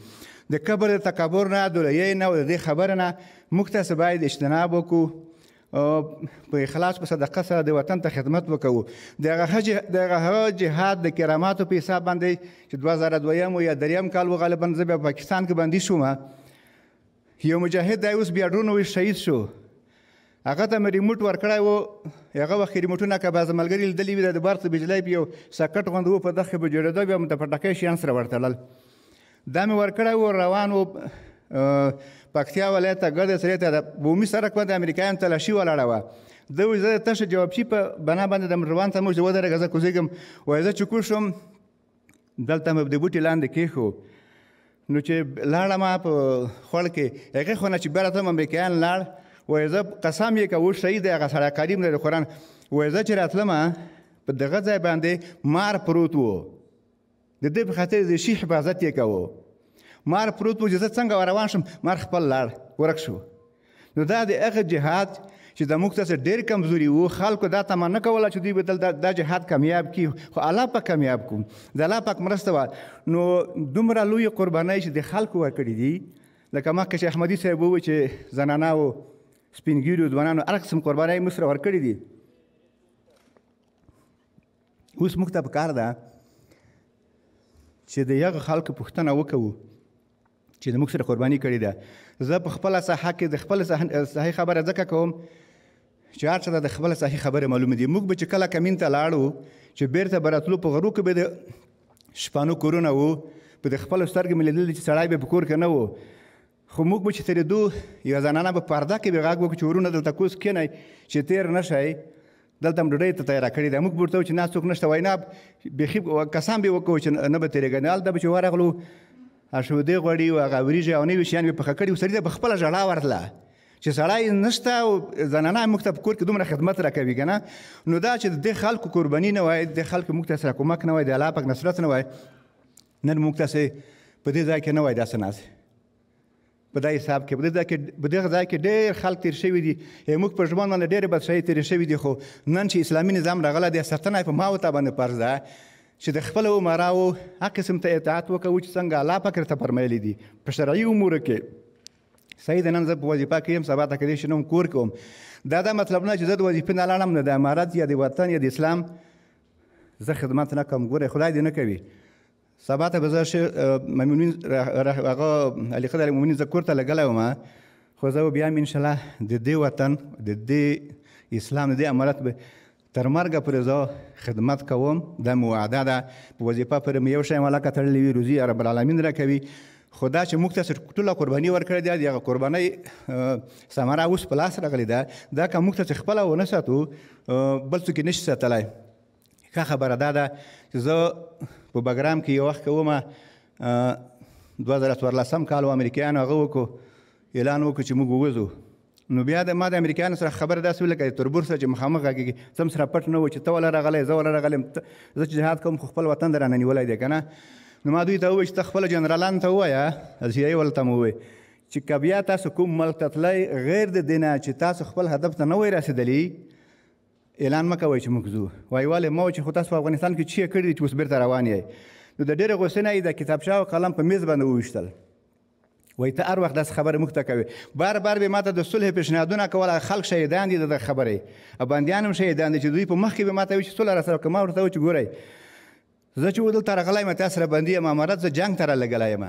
د کبر د تکبر نه، د لویۍ نه او د دې خبره نه موږ تاسې باید اجتناب وکړو، په اخلاص په صدقه سره د وطن ته خدمت وکړو. د هغه جهاد د کراماتو په حساب باندې چې 2002 یا 3 کال و غالبا زه بیا پاکستان کې بندي شوم، یو مجاهد دی اوس بیا ډرون شهید شو. هغه ته مې ریموټ ورکړی و. هغه وخت کې ریموټونه که بعض ملګري لیدلي وي د برق د بجلۍ په یو ساکټ غوندې و، په دغه کې به جوړېده، بیا مو د پټکۍ شیان سره ورتړل. دا مې ورکړی و. روان و پکتیا ولایت ته ګردې سرې ته د بومي سړک باندې امریکایانو تلاشي ولاړه وه. ده وایي زه تشه جوابچي په بنا باندې د موټروان ته موږ ودرېږه، زه کوزېږم. وایي زه چې کوز شوم دلته مې د بوټي لاندې کېښو. نو چې لاړم په خوړ کې هغې خو نه چې بیا راتلم امریکایان لاړ. وایي زه قسم یې که اوس شهید دی هغه سړی کریم دی د قرآن. وایي زه چې راتلم په دغه ځای باندې مار پروت و، د دې په خاطر د شي حفاظت یې کوو. مار پروت و چې زه څنګه روان شم، مار خپل لاړ ورک شو. نو دا د هغه جهاد چې د موږ څخه ډېر کمزوري وو، خلکو دا تمه نه کوله چې دوی به دلته دا جهاد کامیاب کړي، خو الله پاک کامیاب کړو، د الله پاک مرسته وه. نو دومره لویې قربانۍ چې د خلکو ورکړي دي، لکه مخکې چې احمدي صاحب ووایي چې زناناو، سپین ږیرو، ځوانانو هر قسم قربانۍ موږ سره ورکړي دي. اوس موږ ته پکار ده چې د هغه خلکو پوښتنه وکړو چې د موږ سره قرباني کړې ده. زه په خپله ساحه کې د خپل صحیح خبره ځکه کوم چې هر څه ته د خپل صحیح خبرې معلومه دي. موږ به چې کله کمین ته لاړو چې بیرته به راتلو، په غرو کې به د شپانو کورونه وو، په د خپلو سترګې مې لیدلي چې سړی به په کور کې نه و. خو موږ به چې تېرېدو یوه زنانه به پرده کې به غږ وکړو چې ورونه دلته کوز کښېنئ چې تېر نه شئ، دلته هم ډوډۍ ته تیاره کړې ده. موږ به ورته وایو چې نه څوک نشته. وایي نه، بیخي قسم به وکړو چې نه به تېرېږئ. هلته به چې ورغلو شودې غوړي و هغه وریژې او نوي شیان به پخه کړي وو، سړي ته به خپله ژړا ورتله چې سړی نشته او زنانه موږ ته په کور کې دومره خدمت راکوي که نه. نو دا چې د دې خلکو قرباني نه وای، د خلکو موږ ته سره کومک نه وای، د الله پاک نصرت نه وای، نن موږ تاسې په دې ځای کې نه وای داسې ناست په دا حساب کې. په دغه ځای کې ډېر خلک تېر شوي دي. موږ په ژوند باندې ډېرې بدشایي تېرې شوي دي، خو نن چې اسلامي نظام راغلی دی، ساتنه یې په ما او تا باندې فرض ده چې د خپلو امراو هر قسم ته اطاعت وکوو چې څنګه الله پاک درته فرمایلي دي په شرعي امورو کې. صحیح ده، نن زه په وظیفه کې یم، سبا ته کېدای شي نه هم کور کې وم. دا مطلب نه چې زه د وظیفې نه لاړم، نه د امارت یا د وطن یا د اسلام زه خدمت نه کوم. ګوره خدای دې نه کوي، سبا ته به زه هغه علي قدر المؤمنین زه کور ته لګلی وم، خو زه به بیا هم انشاءالله د دې وطن، د دې اسلام، د دې امارت به تر مرګه پورې زه خدمت کوم. دا مې وعده ده. په وظیفه پورې مې یو شی ملکه تړلې وي، روزي رب العالمین راکوي. خو دا چې موږ ته ټوله قرباني ورکړې ده، د هغه قربانۍ ثمره اوس په لاس راغلې ده. دا که موږ ته چې خپله ونه ساتو، بل څوک یې نشي ساتلی. ښه خبره دا ده چې زه په بګرام کې یو وخت کې ومه، 2014 کال و امریکایانو هغه وکړو، اعلان وکړو چې موږ ووځو. نو بیا ما د امریکایانو سره خبره داسې وکړه لکه تربور سره چې مخامخ غږېږي، څه هم سره پټ نه و چې ته وله راغلی، زه وله راغلی یم، زه چې جهاد کوم خو خپل وطن در رانه نیولی دی که نه. نو ما دوی ته ووایي چې ته خپله جنرالانو ته ووایه، السیایي ولته مې ووایي چې که بیا تاسو کوم ملک ته تلئ غیر د دې نه چې تاسو خپل هدف ته نه وئ رسېدلي، اعلان مه کوئ چې موږ ځو. وایي ولې؟ ما وایي چې خو تاسو په افغانستان کې څه کړي دي چې اوس بېرته روان یئ. نو د ډېرې غوسې نه یې د کتابچه او قلم په میز باندې وویشتل. وایي ته هر وخت داسې خبرې موږ ته کوې. بار بار به ما ته د صلح پیشنهادونه کول، خلک شهیدان دي د دغه خبرې، بندیان هم شهیدان دي چې دوی په مخکې به ما ته وایي چې صلح راسره وکړه. ما ورته وایي چې ګورئ، زه چې دلته راغلی یم تا سره بندي یم، امارت زه جنګ ته رالګلی یم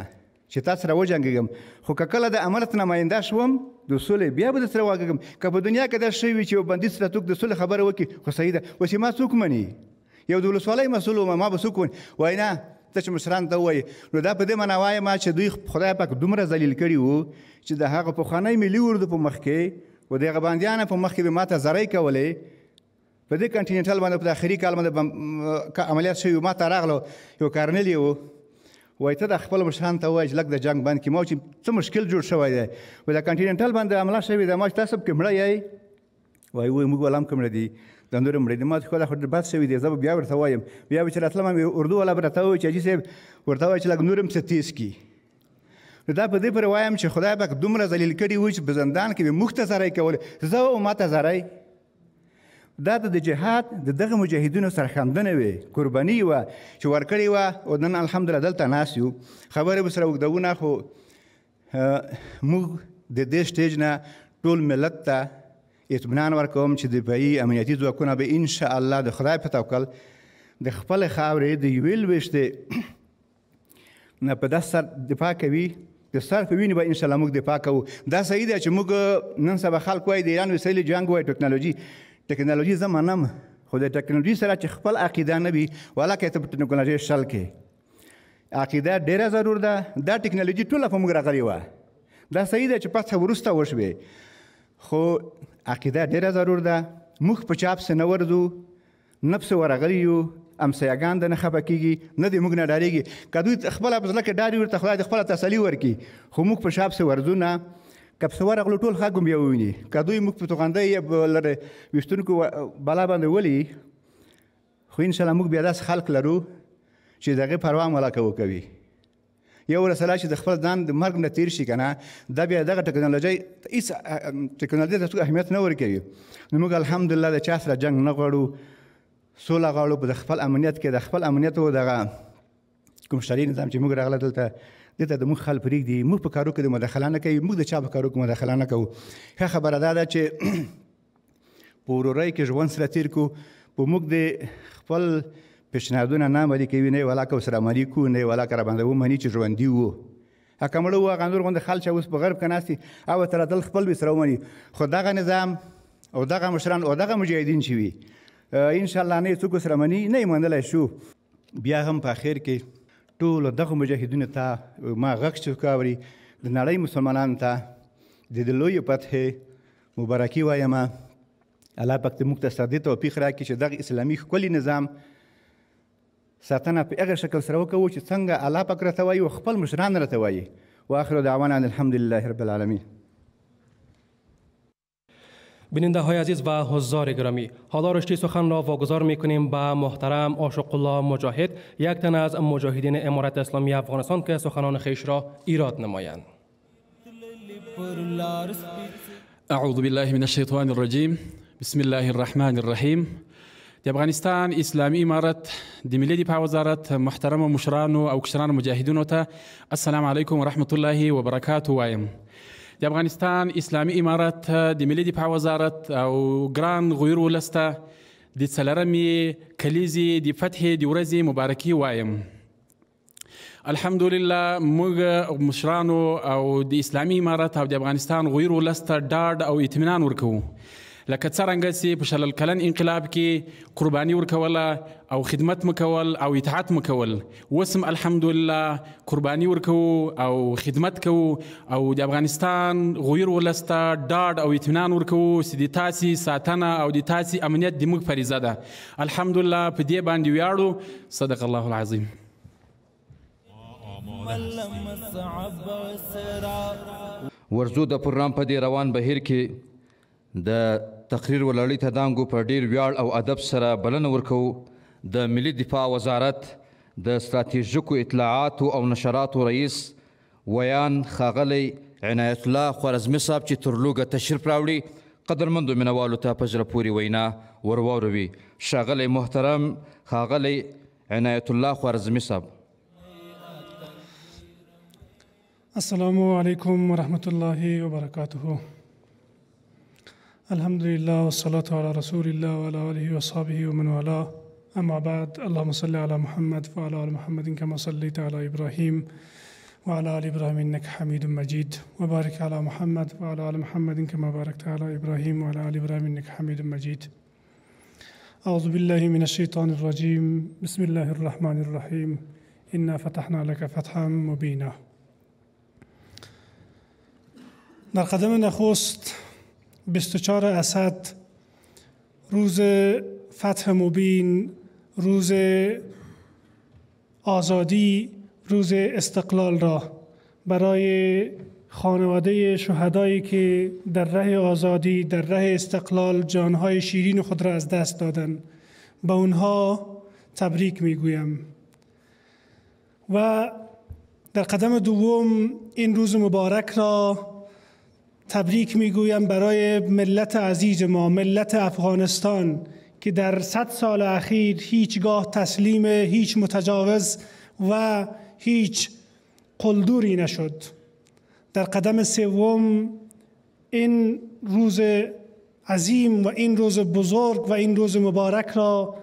چې تا سره وجنګېږم. خو که کله د امارت نماینده شوم د صلح، بیا به در سره وغږم. که په دنیا کې دا شوی وي چې یو بندي سره څوک د صلح خبره وکړي، خو صحیح ده. اوس ما څوک مني؟ یو د ولسوالۍ مسؤل وم، ما به څوک وني؟ وایي نه، ته چې مشرانو ته ووایي. نو دا په دې معنا وایم چې دوی خدای پاک دومره ذلیل کړي وو چې د هغه پخوانی ملي اردو په مخ کې و د هغه بندیانو په مخ کې به ما ته زرۍ کولې. په دې کنټیننټل باندې په آخري کال باندې عملیات شوي، ما ته راغلو یو کارنل یې و، وایي ته د خپلو مشرانو ته ووایي چې لږ د جنګ بند کړي. ما چې څه مشکل جوړ شوی دی، وایي د کنټیننټل باندې حمله شوې ده. ما چې تاسو پکې مړه یئ؟ وایي موږ والا هم که مړه دي، د نور مړه دي. ما چې خو دا خو ډېر بد شوي دي، زه به بیا ورته وایم. بیا به چې راتلم اردو والا به راته ووایي چې حاجي صاحب ورته وایي چې لږ نور هم څه تیز کړي. نو دا په دې پورې وایم چې خدای پاک دومره ذلیل کړي وو چې په زندان کې به موږ ته زری کولې، زه او ما ته زری. دا د جهاد د دغه مجاهدینو سرښندنه وې، قرباني وه چې ورکړې وه. او نن الحمدلله دلته ناست یو، خبرې به سره اوږدوونه، خو موږ د دې سټیج نه ټول ملت ته اطمینان ورکوم چې دفاعي امنیتي ځواکونه به انشاءالله د خدای په توکل د خپلې خاورې د یوې لویشتې نه په داسې سر دفاع کوي د سر په وینې به انشاءالله موږ دفاع کوو. دا صحیح دی چې موږ نن سبا خلک وایي د ایران وسایل جنګ وایي ټکنالوژي زه منم، خو د ټکنالوژي سره چې خپل عقیده نه وي ولکه ته په ټکنالوژي شل کې عقیده ډېره ضرور ده. دا ټکنالوژي ټوله په موږ راغلې وه، دا صحیح دی چې فتح وروسته وشوې، خو عقیده ډېره ضرور ده. موږ په چاپ څه نه ورځو، نفس ورغلي یو، امسایګان د نه خفه کېږي، نه د موږ نه ډارېږي. که دوی خپله په زړه کې ډاري ورته خدای د خپله تسلي ورکړي، خو موږ په شاپ څه ورځو نه. که پسې ورغلو ټول خلک بیا وویني، که دوی موږ په توغندۍ یا لرې ویشتونکو بلا باندې ولي، خو انشاءالله موږ بیا داسې خلک لرو چې د هغې پروا ملاکه وکوي. یو رسله چې د خپل ځان د مرګ نه تېر شي که نه، دا بیا دغه ټکنالوژۍ هېڅ ټکنالوژۍ ته څوک اهمیت نه ورکوي. نو موږ الحمدلله د چا سره جنګ نه غواړو، سوله غواړو. په د خپل امنیت کې د خپل امنیت او دغه کوم شرعي نظام چې موږ راغلی دلته دې ته د موږ خل پرېږدي، موږ په کارو کې د مداخله نه کوي، موږ د چا په کارو کې مداخله نه کوو. ښه خبره دا ده چې په ورورۍ کې ژوند سره تېر کړو، په موږ د خپل پیشنهادونه نه عملي کوي، نه یې ولاکه ورسره عملي کړو، نه یې ولاکه راباندې ومني چې ژوندي وو. هکه مړه وو، هغه نور غوندې خلک چې اوس په غرب کې ناست دي او ورته راتلل خپل به سره ومني. خو دغه نظام او دغه مشران او دغه مجاهدین چې وي انشاءالله نه یې څوک ورسره مني، نه یې منلی شو. بیا هم په اخر کې ټولو دغه مجاهدینو ته ما غږ چې اوري، د نړۍ مسلمانانو ته د دې لویې فتحې مبارکي وایم. الله پاک دې موږ ته ستا دې توفیق راکړي چې دغه اسلامي ښکلي نظام ساتنه په هغه شکل سره وکړو چې څنګه الله پاک راته وایي او خپل مشران راته وایي. واخر دعوانا الحمدلله رب العالمین. بیننده های عزیز و حضار گرامی، حالا رشته سخن را واگذار میکنیم به محترم عاشق الله مجاهد، یک تن از مجاهدین امارت اسلامی افغانستان که سخنان خیش را ایراد نمایند. اعوذ بالله من الشیطان الرجیم، بسم الله الرحمن الرحیم. د افغانستان اسلامي امارت د ملي دفاع وزارت محترم مشرانو او کشرانو مجاهدینو ته السلام علیکم ورحمت الله وبرکاته وایم. د افغانستان اسلامي امارت د ملي دفاع وزارت او ګران غویر ولس ته د څلرمې کلیزې د فتحې د ورځې مبارکي وایم. الحمدلله موږ مشرانو او د اسلامي امارت او د افغانستان غویر ولس ته ډاډ او اطمینان ورکوو، لکه څرنګه چې په شلل کلن انقلاب کې قرباني ورکوله او خدمت مکول او اطاعت مکول، وسم الحمدلله قرباني ورکوو او خدمت کوو او د افغانستان غویر ولس ته ډاډ او اطمینان ورکوو چې د تاسې ساتنه او د تاسې امنیت د موږ فریضه ده. الحمدلله په دې باندې ویاړو. صدق الله العظیم. ورزو د پروګرام په دې روان بهیر کې د تقریر ولړۍ ته دانګو په ډیر ویاړ او ادب سره بلنه ورکوو د ملي دفاع وزارت د ستراتیژیکو اطلاعاتو او نشراتو رئیس ویان ښاغلی عنایت الله خوارزمي صاحب چې تر لوږه تشریف راوړي قدرمندو مینوالو ته په زړه پورې وینا ور واوروي. ښاغلی محترم ښاغلی عنایت الله خوارزمي صاحب. السلام علیکم ورحمت الله وبرکاته. الحمد لله والصلاة على رسول الله وعلى آله وصحبه ومن والاه. أما بعد، اللهم صل على محمد وعلى آل محمد كما صليت على إبراهيم وعلى آل إبراهيم إنك حميد مجيد، وبارك على محمد وعلى آل محمد كما باركت على إبراهيم وعلى آل إبراهيم إنك حميد مجيد. أعوذ بالله من الشيطان الرجيم. بسم الله الرحمن الرحيم. إنا فتحنا لك فتحا مبينا. در قدم نخست 24 اسد روز فتح مبین، روز آزادی، روز استقلال را برای خانواده شهدایی که در ره آزادی، در ره استقلال جانهای شیرین خود را از دست دادند به اونها تبریک میگویم. و در قدم دوم این روز مبارک را تبریک میگویم برای ملت عزیز ما، ملت افغانستان که در 100 سال اخیر هیچگاه تسلیم هیچ متجاوز و هیچ قلدوری نشد. در قدم سوم این روز عظیم و این روز بزرگ و این روز مبارک را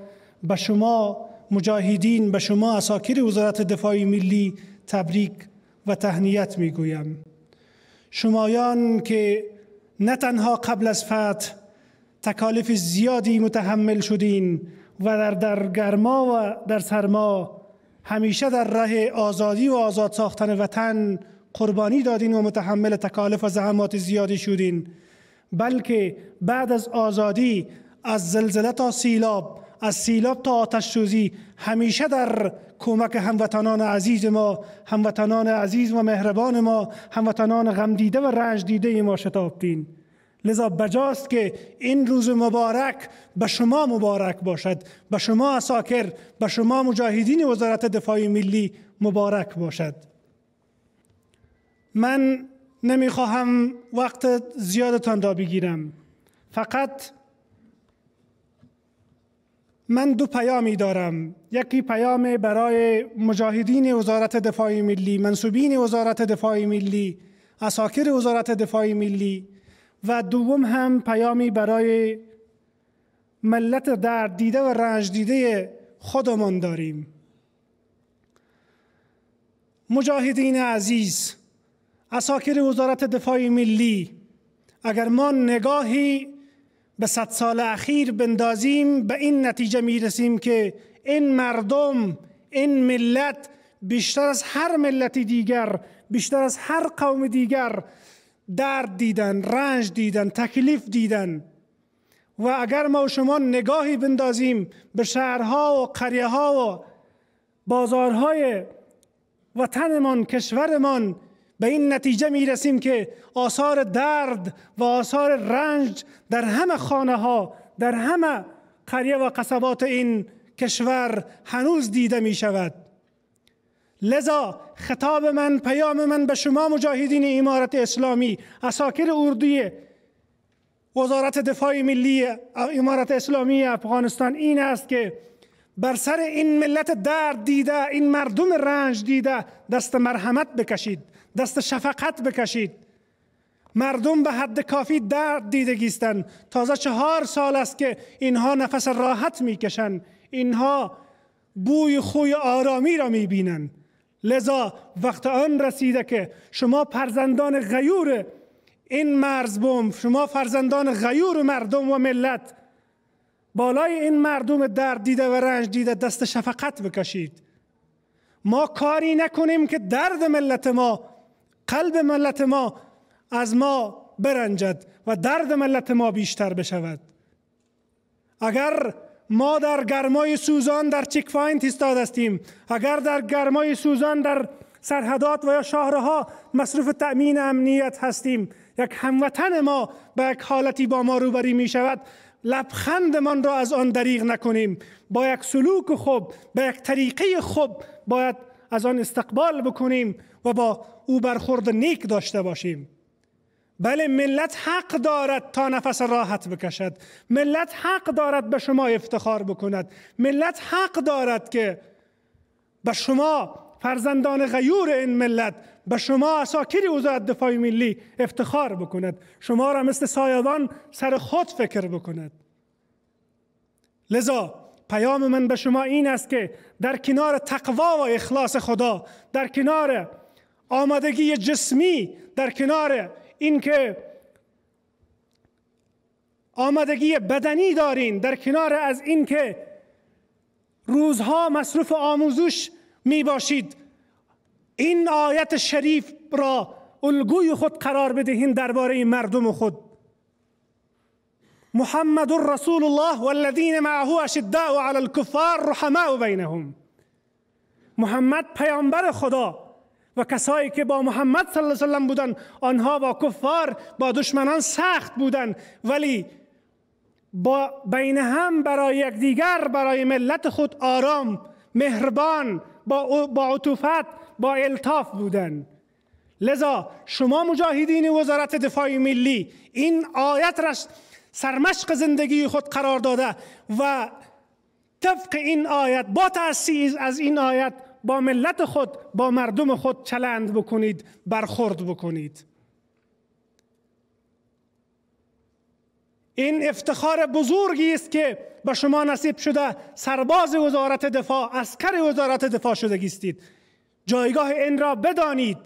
به شما مجاهدین، به شما عساکر وزارت دفاع ملی تبریک و تهنیت میگویم. شمایان که نه تنها قبل از فتح تکالیف زیادی متحمل شدین و در گرما و در سرما همیشه در راه آزادی و آزاد ساختن وطن قربانی دادین و متحمل تکالیف و زحمات زیادی شدین، بلکه بعد از آزادی، از زلزله تا سیلاب، از سیلاب تا آتش سوزی، همیشه در کمک هموطنان عزیز ما، هموطنان عزیز و مهربان ما، هموطنان غم دیده و رنج دیده ما شتابتین. لذا بجاست که این روز مبارک به شما مبارک باشد، به شما عساکر، به شما مجاهدین وزارت دفاع ملی مبارک باشد. من نمیخواهم وقت زیادتان را بگیرم، فقط من دو پیامی دارم. یکی پیام برای مجاهدین وزارت دفاع ملی، منصوبین وزارت دفاع ملی، عساکر وزارت دفاع ملی، و دوم هم پیامی برای ملت درد دیده و رنج دیده خودمان داریم. مجاهدین عزیز، عساکر وزارت دفاع ملی، اگر ما نگاهی به 100 سال اخیر بندازیم به این نتیجه میرسیم که این مردم، این ملت بیشتر از هر ملتی دیگر، بیشتر از هر قوم دیگر درد دیدن، رنج دیدن، تکلیف دیدن. و اگر ما و شما نگاهی بندازیم به شهرها و قریه ها و بازارهای وطنمان، کشورمان، به این نتیجه می رسیم که آثار درد و آثار رنج در همه خانه ها، در همه قریه و قصبات این کشور هنوز دیده می شود. لذا خطاب من، پیام من به شما مجاهدین امارت اسلامی، عساکر اردوی وزارت دفاع ملی امارت اسلامی افغانستان این است که بر سر این ملت درد دیده، این مردم رنج دیده دست مرحمت بکشید، دست شفقت بکشید. مردم به حد کافی درد دیدگیستند. تازه 4 سال است که اینها نفس راحت میکشند، اینها بوی خوی آرامی را میبینند. لذا وقت آن رسیده که شما فرزندان غیور این مرزبوم، شما فرزندان غیور مردم و ملت، بالای این مردم درد دیده و رنج دیده دست شفقت بکشید. ما کاری نکنیم که درد ملت ما، قلب ملت ما از ما برنجد و درد ملت ما بیشتر بشود. اگر ما در گرمای سوزان در چک پوینت ایستاده هستیم، اگر در گرمای سوزان در سرحدات و یا شاهرها مصروف تأمین امنیت هستیم، یک هموطن ما به یک حالتی با ما روبری می شود، لبخندمان را از آن دریغ نکنیم. با یک سلوک خوب، با یک طریقه خوب باید از آن استقبال بکنیم و با او برخورد نیک داشته باشیم. بله، ملت حق دارد تا نفس راحت بکشد، ملت حق دارد به شما افتخار بکند، ملت حق دارد که به شما فرزندان غیور این ملت، به شما عساکر وزارت دفاع ملی افتخار بکند، شما را مثل سایبان سر خود فکر بکند. لذا پیام من به شما این است که در کنار تقوا و اخلاص خدا، در کنار آمادگی جسمی، در کنار اینکه آمادگی بدنی دارین، در کنار از اینکه روزها مصروف آموزش می باشید، این آیت شریف را الگوی خود قرار بدهین درباره مردم خود. محمد رسول الله والذین معه اشداء علی الکفار رحماء بینهم. محمد پیامبر خدا و کسایی که با محمد صلی الله علیه و سلم بودن، آنها با کفار، با دشمنان سخت بودن، ولی با بین هم برای یکدیگر، برای ملت خود آرام، مهربان، با عطوفت، با الطاف بودن. لذا شما مجاهدین وزارت دفاع ملی این آیت را سرمشق زندگی خود قرار داده و طبق این آیت، با تأسیس از این آیت، با ملت خود، با مردم خود چلند بکنید، برخورد بکنید. این افتخار بزرگی است که به شما نصیب شده، سرباز وزارت دفاع، عسکر وزارت دفاع شدگیستید. جایگاه این را بدانید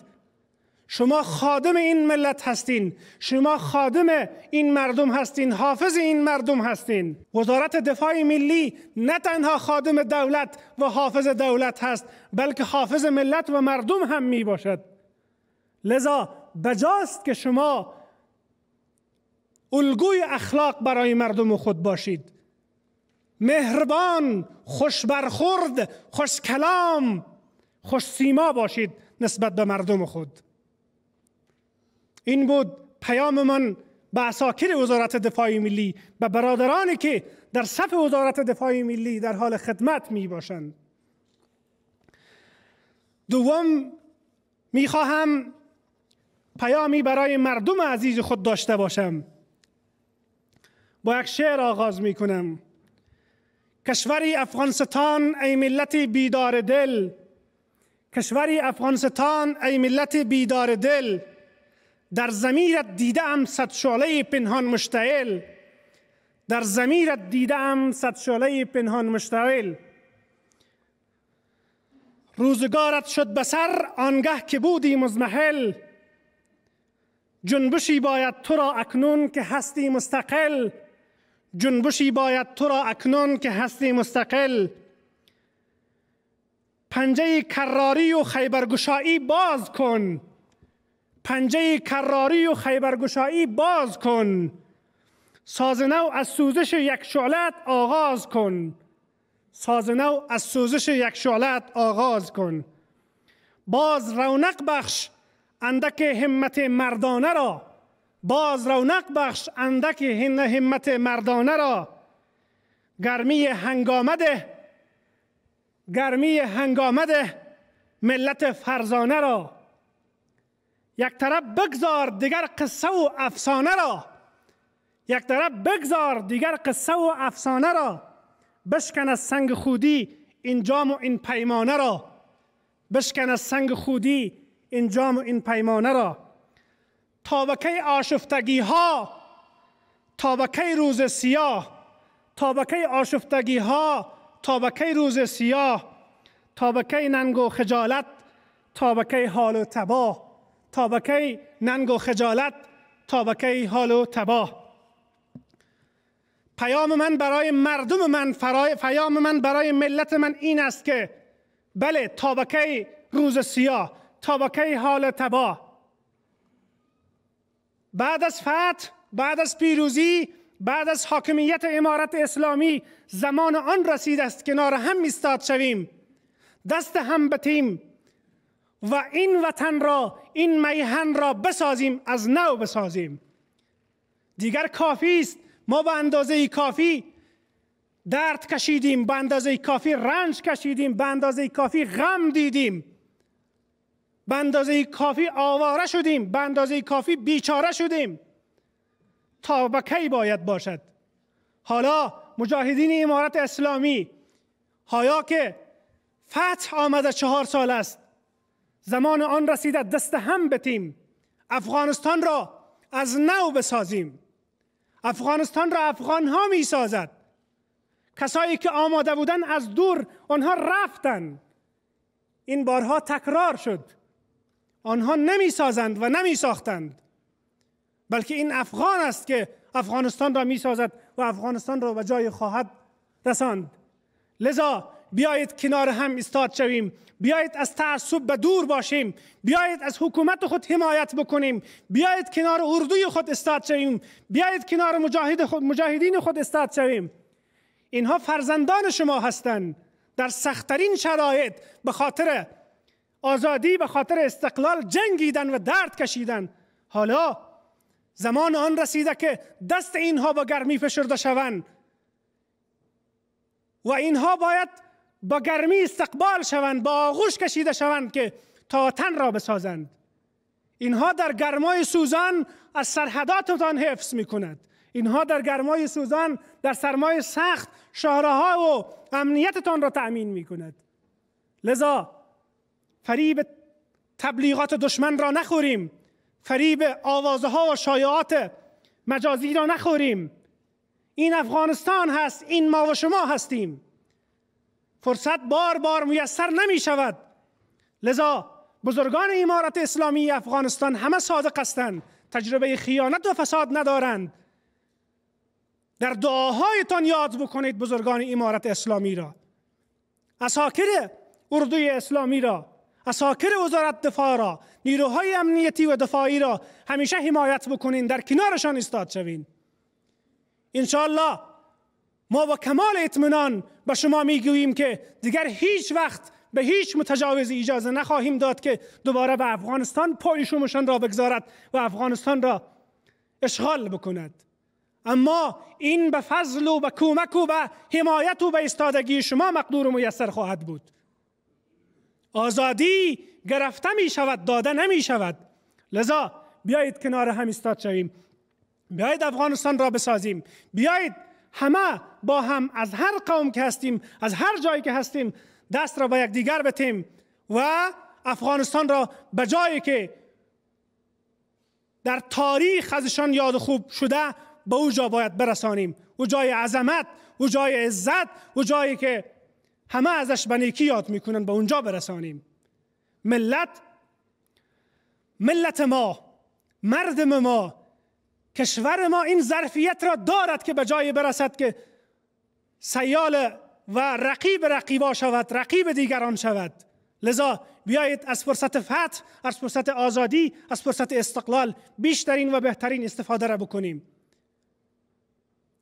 شما خادم این ملت هستین، شما خادم این مردم هستین، حافظ این مردم هستین. وزارت دفاع ملی نه تنها خادم دولت و حافظ دولت هست، بلکه حافظ ملت و مردم هم می باشد. لذا بجاست که شما الگوی اخلاق برای مردم خود باشید، مهربان، خوش برخورد، خوش کلام، خوش سیما باشید نسبت به مردم خود. این بود پیام من به عساکر وزارت دفاع ملی، به برادرانی که در صف وزارت دفاع ملی در حال خدمت می باشند. دوم، می خواهم پیامی برای مردم عزیز خود داشته باشم. با یک شعر آغاز می کنم. کشوری افغانستان ای ملت بیدار دل، کشوری افغانستان ای ملت بیدار دل، در ضمیرت دیدم صد شعله پنهان مشتعل، در ضمیرت دیدم صد شعله پنهان مشتعل. روزگارت شد بسر آنگه که بودی مضمحل، جنبشی باید تو را اکنون که هستی مستقل، جنبشی باید تو را اکنون که هستی مستقل. پنجه کراری و خیبرگشایی باز کن، پنجه کراری و خیبرگشایی باز کن، ساز نو از سوزش یک شعلت آغاز کن، ساز نو از سوزش یک شعلت آغاز کن. باز رونق بخش اندک همت مردانه را، باز رونق بخش اندک همت مردانه را. گرمی هنگامده، گرمی هنگامده ملت فرزانه را. یک طرف بگذار دیگر قصه و افسانه را، یک طرف بگذار دیگر قصه و افسانه را. بشکن از سنگ خودی این جام و این پیمانه را، بشکن از سنگ خودی این جام و این پیمانه را. تا به کی آشفتگی ها، تا به کی روز سیاه، تا به کی آشفتگی ها، تا به کی روز سیاه، تا به کی ننگ و خجالت، تا به کی حال و تباه، تا به کی ننگ و خجالت، تا به کی حال و تباه. پیام من برای مردم من، پیام من برای ملت من این است که بله، تا به کی روز سیاه، تا به کی حال تباه. بعد از فتح، بعد از پیروزی، بعد از حاکمیت امارت اسلامی زمان آن رسید است که کنار هم ایستاد شویم، دست هم بتیم و این وطن را، این میهن را بسازیم، از نو بسازیم. دیگر کافی است. ما به اندازه کافی درد کشیدیم، به اندازه کافی رنج کشیدیم، به اندازه کافی غم دیدیم، به اندازه کافی آواره شدیم، به اندازه کافی بیچاره شدیم. تا به کی باید باشد؟ حالا مجاهدین امارت اسلامی، حالا که فتح آمده 4 سال است، زمان آن رسیده دست هم بتیم، افغانستان را از نو بسازیم. افغانستان را افغان ها می سازد. کسایی که آماده بودن از دور آنها رفتن. این بارها تکرار شد. آنها نمی سازند و نمی ساختند، بلکه این افغان است که افغانستان را می سازد و افغانستان را به جای خواهد رساند. لذا بیایید کنار هم ایستاد شویم، بیایید از تعصب به دور باشیم، بیایید از حکومت خود حمایت بکنیم، بیایید کنار اردوی خود ایستاد شویم، بیایید کنار مجاهدین خود ایستاد شویم. اینها فرزندان شما هستند. در سخت‌ترین شرایط به خاطر آزادی، به خاطر استقلال جنگیدن و درد کشیدن. حالا زمان آن رسیده که دست اینها با گرمی فشرده شوند و اینها باید با گرمی استقبال شوند، با آغوش کشیده شوند که تا وطن را بسازند. اینها در گرمای سوزان از سرحداتتان حفظ می کند. اینها در گرمای سوزان، در سرمای سخت شهرها و امنیتتان را تأمین می کند. لذا فریب تبلیغات دشمن را نخوریم، فریب آوازها و شایعات مجازی را نخوریم. این افغانستان هست، این ما و شما هستیم. فرصت بار بار میسر نمی شود. لذا بزرگان امارت اسلامی افغانستان همه صادق هستند، تجربه خیانت و فساد ندارند. در دعاهایتان یاد بکنید بزرگان امارت اسلامی را، عساکر اردوی اسلامی را، عساکر وزارت دفاع را، نیروهای امنیتی و دفاعی را همیشه حمایت بکنین، در کنارشان ایستاد شوین. انشاءالله ما با کمال اطمینان به شما میگوییم که دیگر هیچ وقت به هیچ متجاوزی اجازه نخواهیم داد که دوباره به افغانستان پای شومشان را بگذارد و افغانستان را اشغال بکند. اما این به فضل و به کمک و به حمایت و به ایستادگی شما مقدور و میسر خواهد بود. آزادی گرفته می شود، داده نمی شود. لذا بیایید کنار هم ایستاد شویم، بیایید افغانستان را بسازیم، بیایید همه با هم از هر قوم که هستیم، از هر جایی که هستیم، دست را به یکدیگر بتیم و افغانستان را به جایی که در تاریخ ازشان یاد خوب شده به او جا باید برسانیم، او جای عظمت، او جای عزت، او جایی که همه ازش به نیکی یاد میکنن به اونجا برسانیم. ملت ما، مردم ما، کشور ما این ظرفیت را دارد که به جایی برسد که سیال و رقیب رقیبا شود، رقیب دیگران شود. لذا بیایید از فرصت فتح، از فرصت آزادی، از فرصت استقلال بیشترین و بهترین استفاده را بکنیم.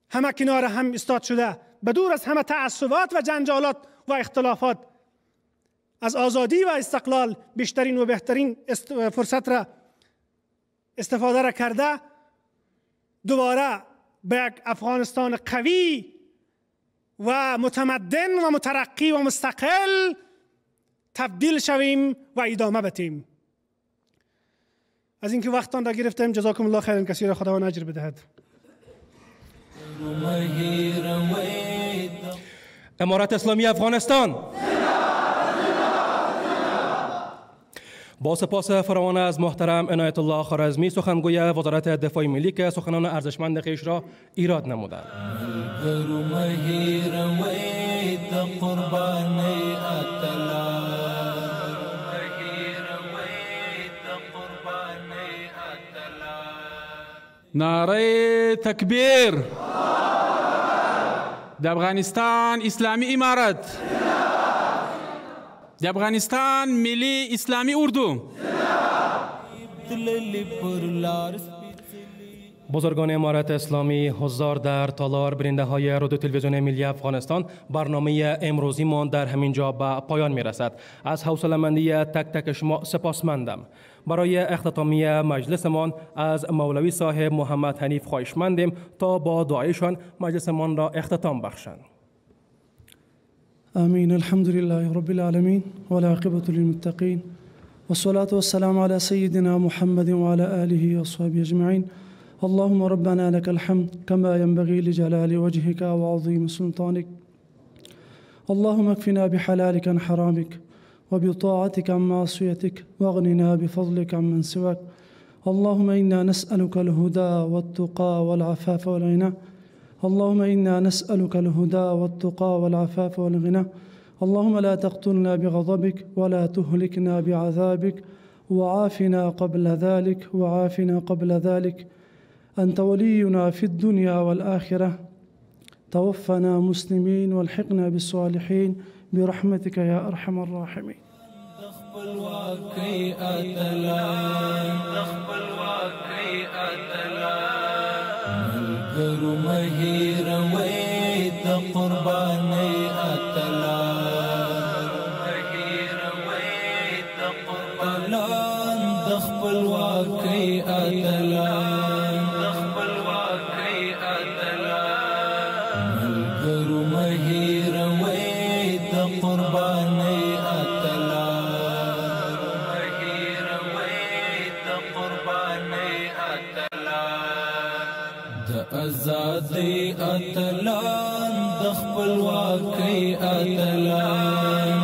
همه کنار هم ایستاد شده، بدور از همه تعصبات و جنجالات و اختلافات، از آزادی و استقلال بیشترین و بهترین فرصت را استفاده را کرده، دوباره به یک افغانستان قوی و متمدن و مترقی و مستقل تبدیل شویم و ادامه بدیم. از اینکه وقتان را گرفتم، جزاکم الله خیرا کثیرا، خداوند اجر بدهد. امارت اسلامی افغانستان با سپاس فراوان از محترم عنایت الله خوارزمی، سخنگوی وزارت دفاع ملی، که سخنان ارزشمند خویش را ایراد نمودند. نعره تکبیر د افغانستان اسلامی امارت، د افغانستان ملی اسلامی اردو. بزرگان امارت اسلامی حضار در تالار، بیننده های رادیو تلویزیون ملی افغانستان، برنامه امروزی من در همین جا به پایان می رسد. از حوصله‌مندی تک تک شما سپاسمندم. برای اختتامی مجلسمان از مولوی صاحب محمد حنیف خواهشمندیم تا با دعایشان مجلسمان را اختتام بخشند. آمين. الحمد لله رب العالمين والعاقبة للمتقين والصلاة والسلام على سيدنا محمد وعلى آله وصحبه أجمعين. اللهم ربنا لك الحمد كما ينبغي لجلال وجهك وعظيم سلطانك. اللهم اكفنا بحلالك عن حرامك وبطاعتك عن معصيتك واغننا بفضلك عن من سواك. اللهم إنا نسألك الهدى والتقى والعفاف والغنى. اللهم إنا نسألك الهدى والتقى والعفاف والغنى. اللهم لا تقتلنا بغضبك ولا تهلكنا بعذابك وعافنا قبل ذلك وعافنا قبل ذلك. أنت ولينا في الدنيا والآخرة. توفنا مسلمين والحقنا بالصالحين برحمتك يا أرحم الراحمين. آزادی اتلان د خپلواکۍ اتلان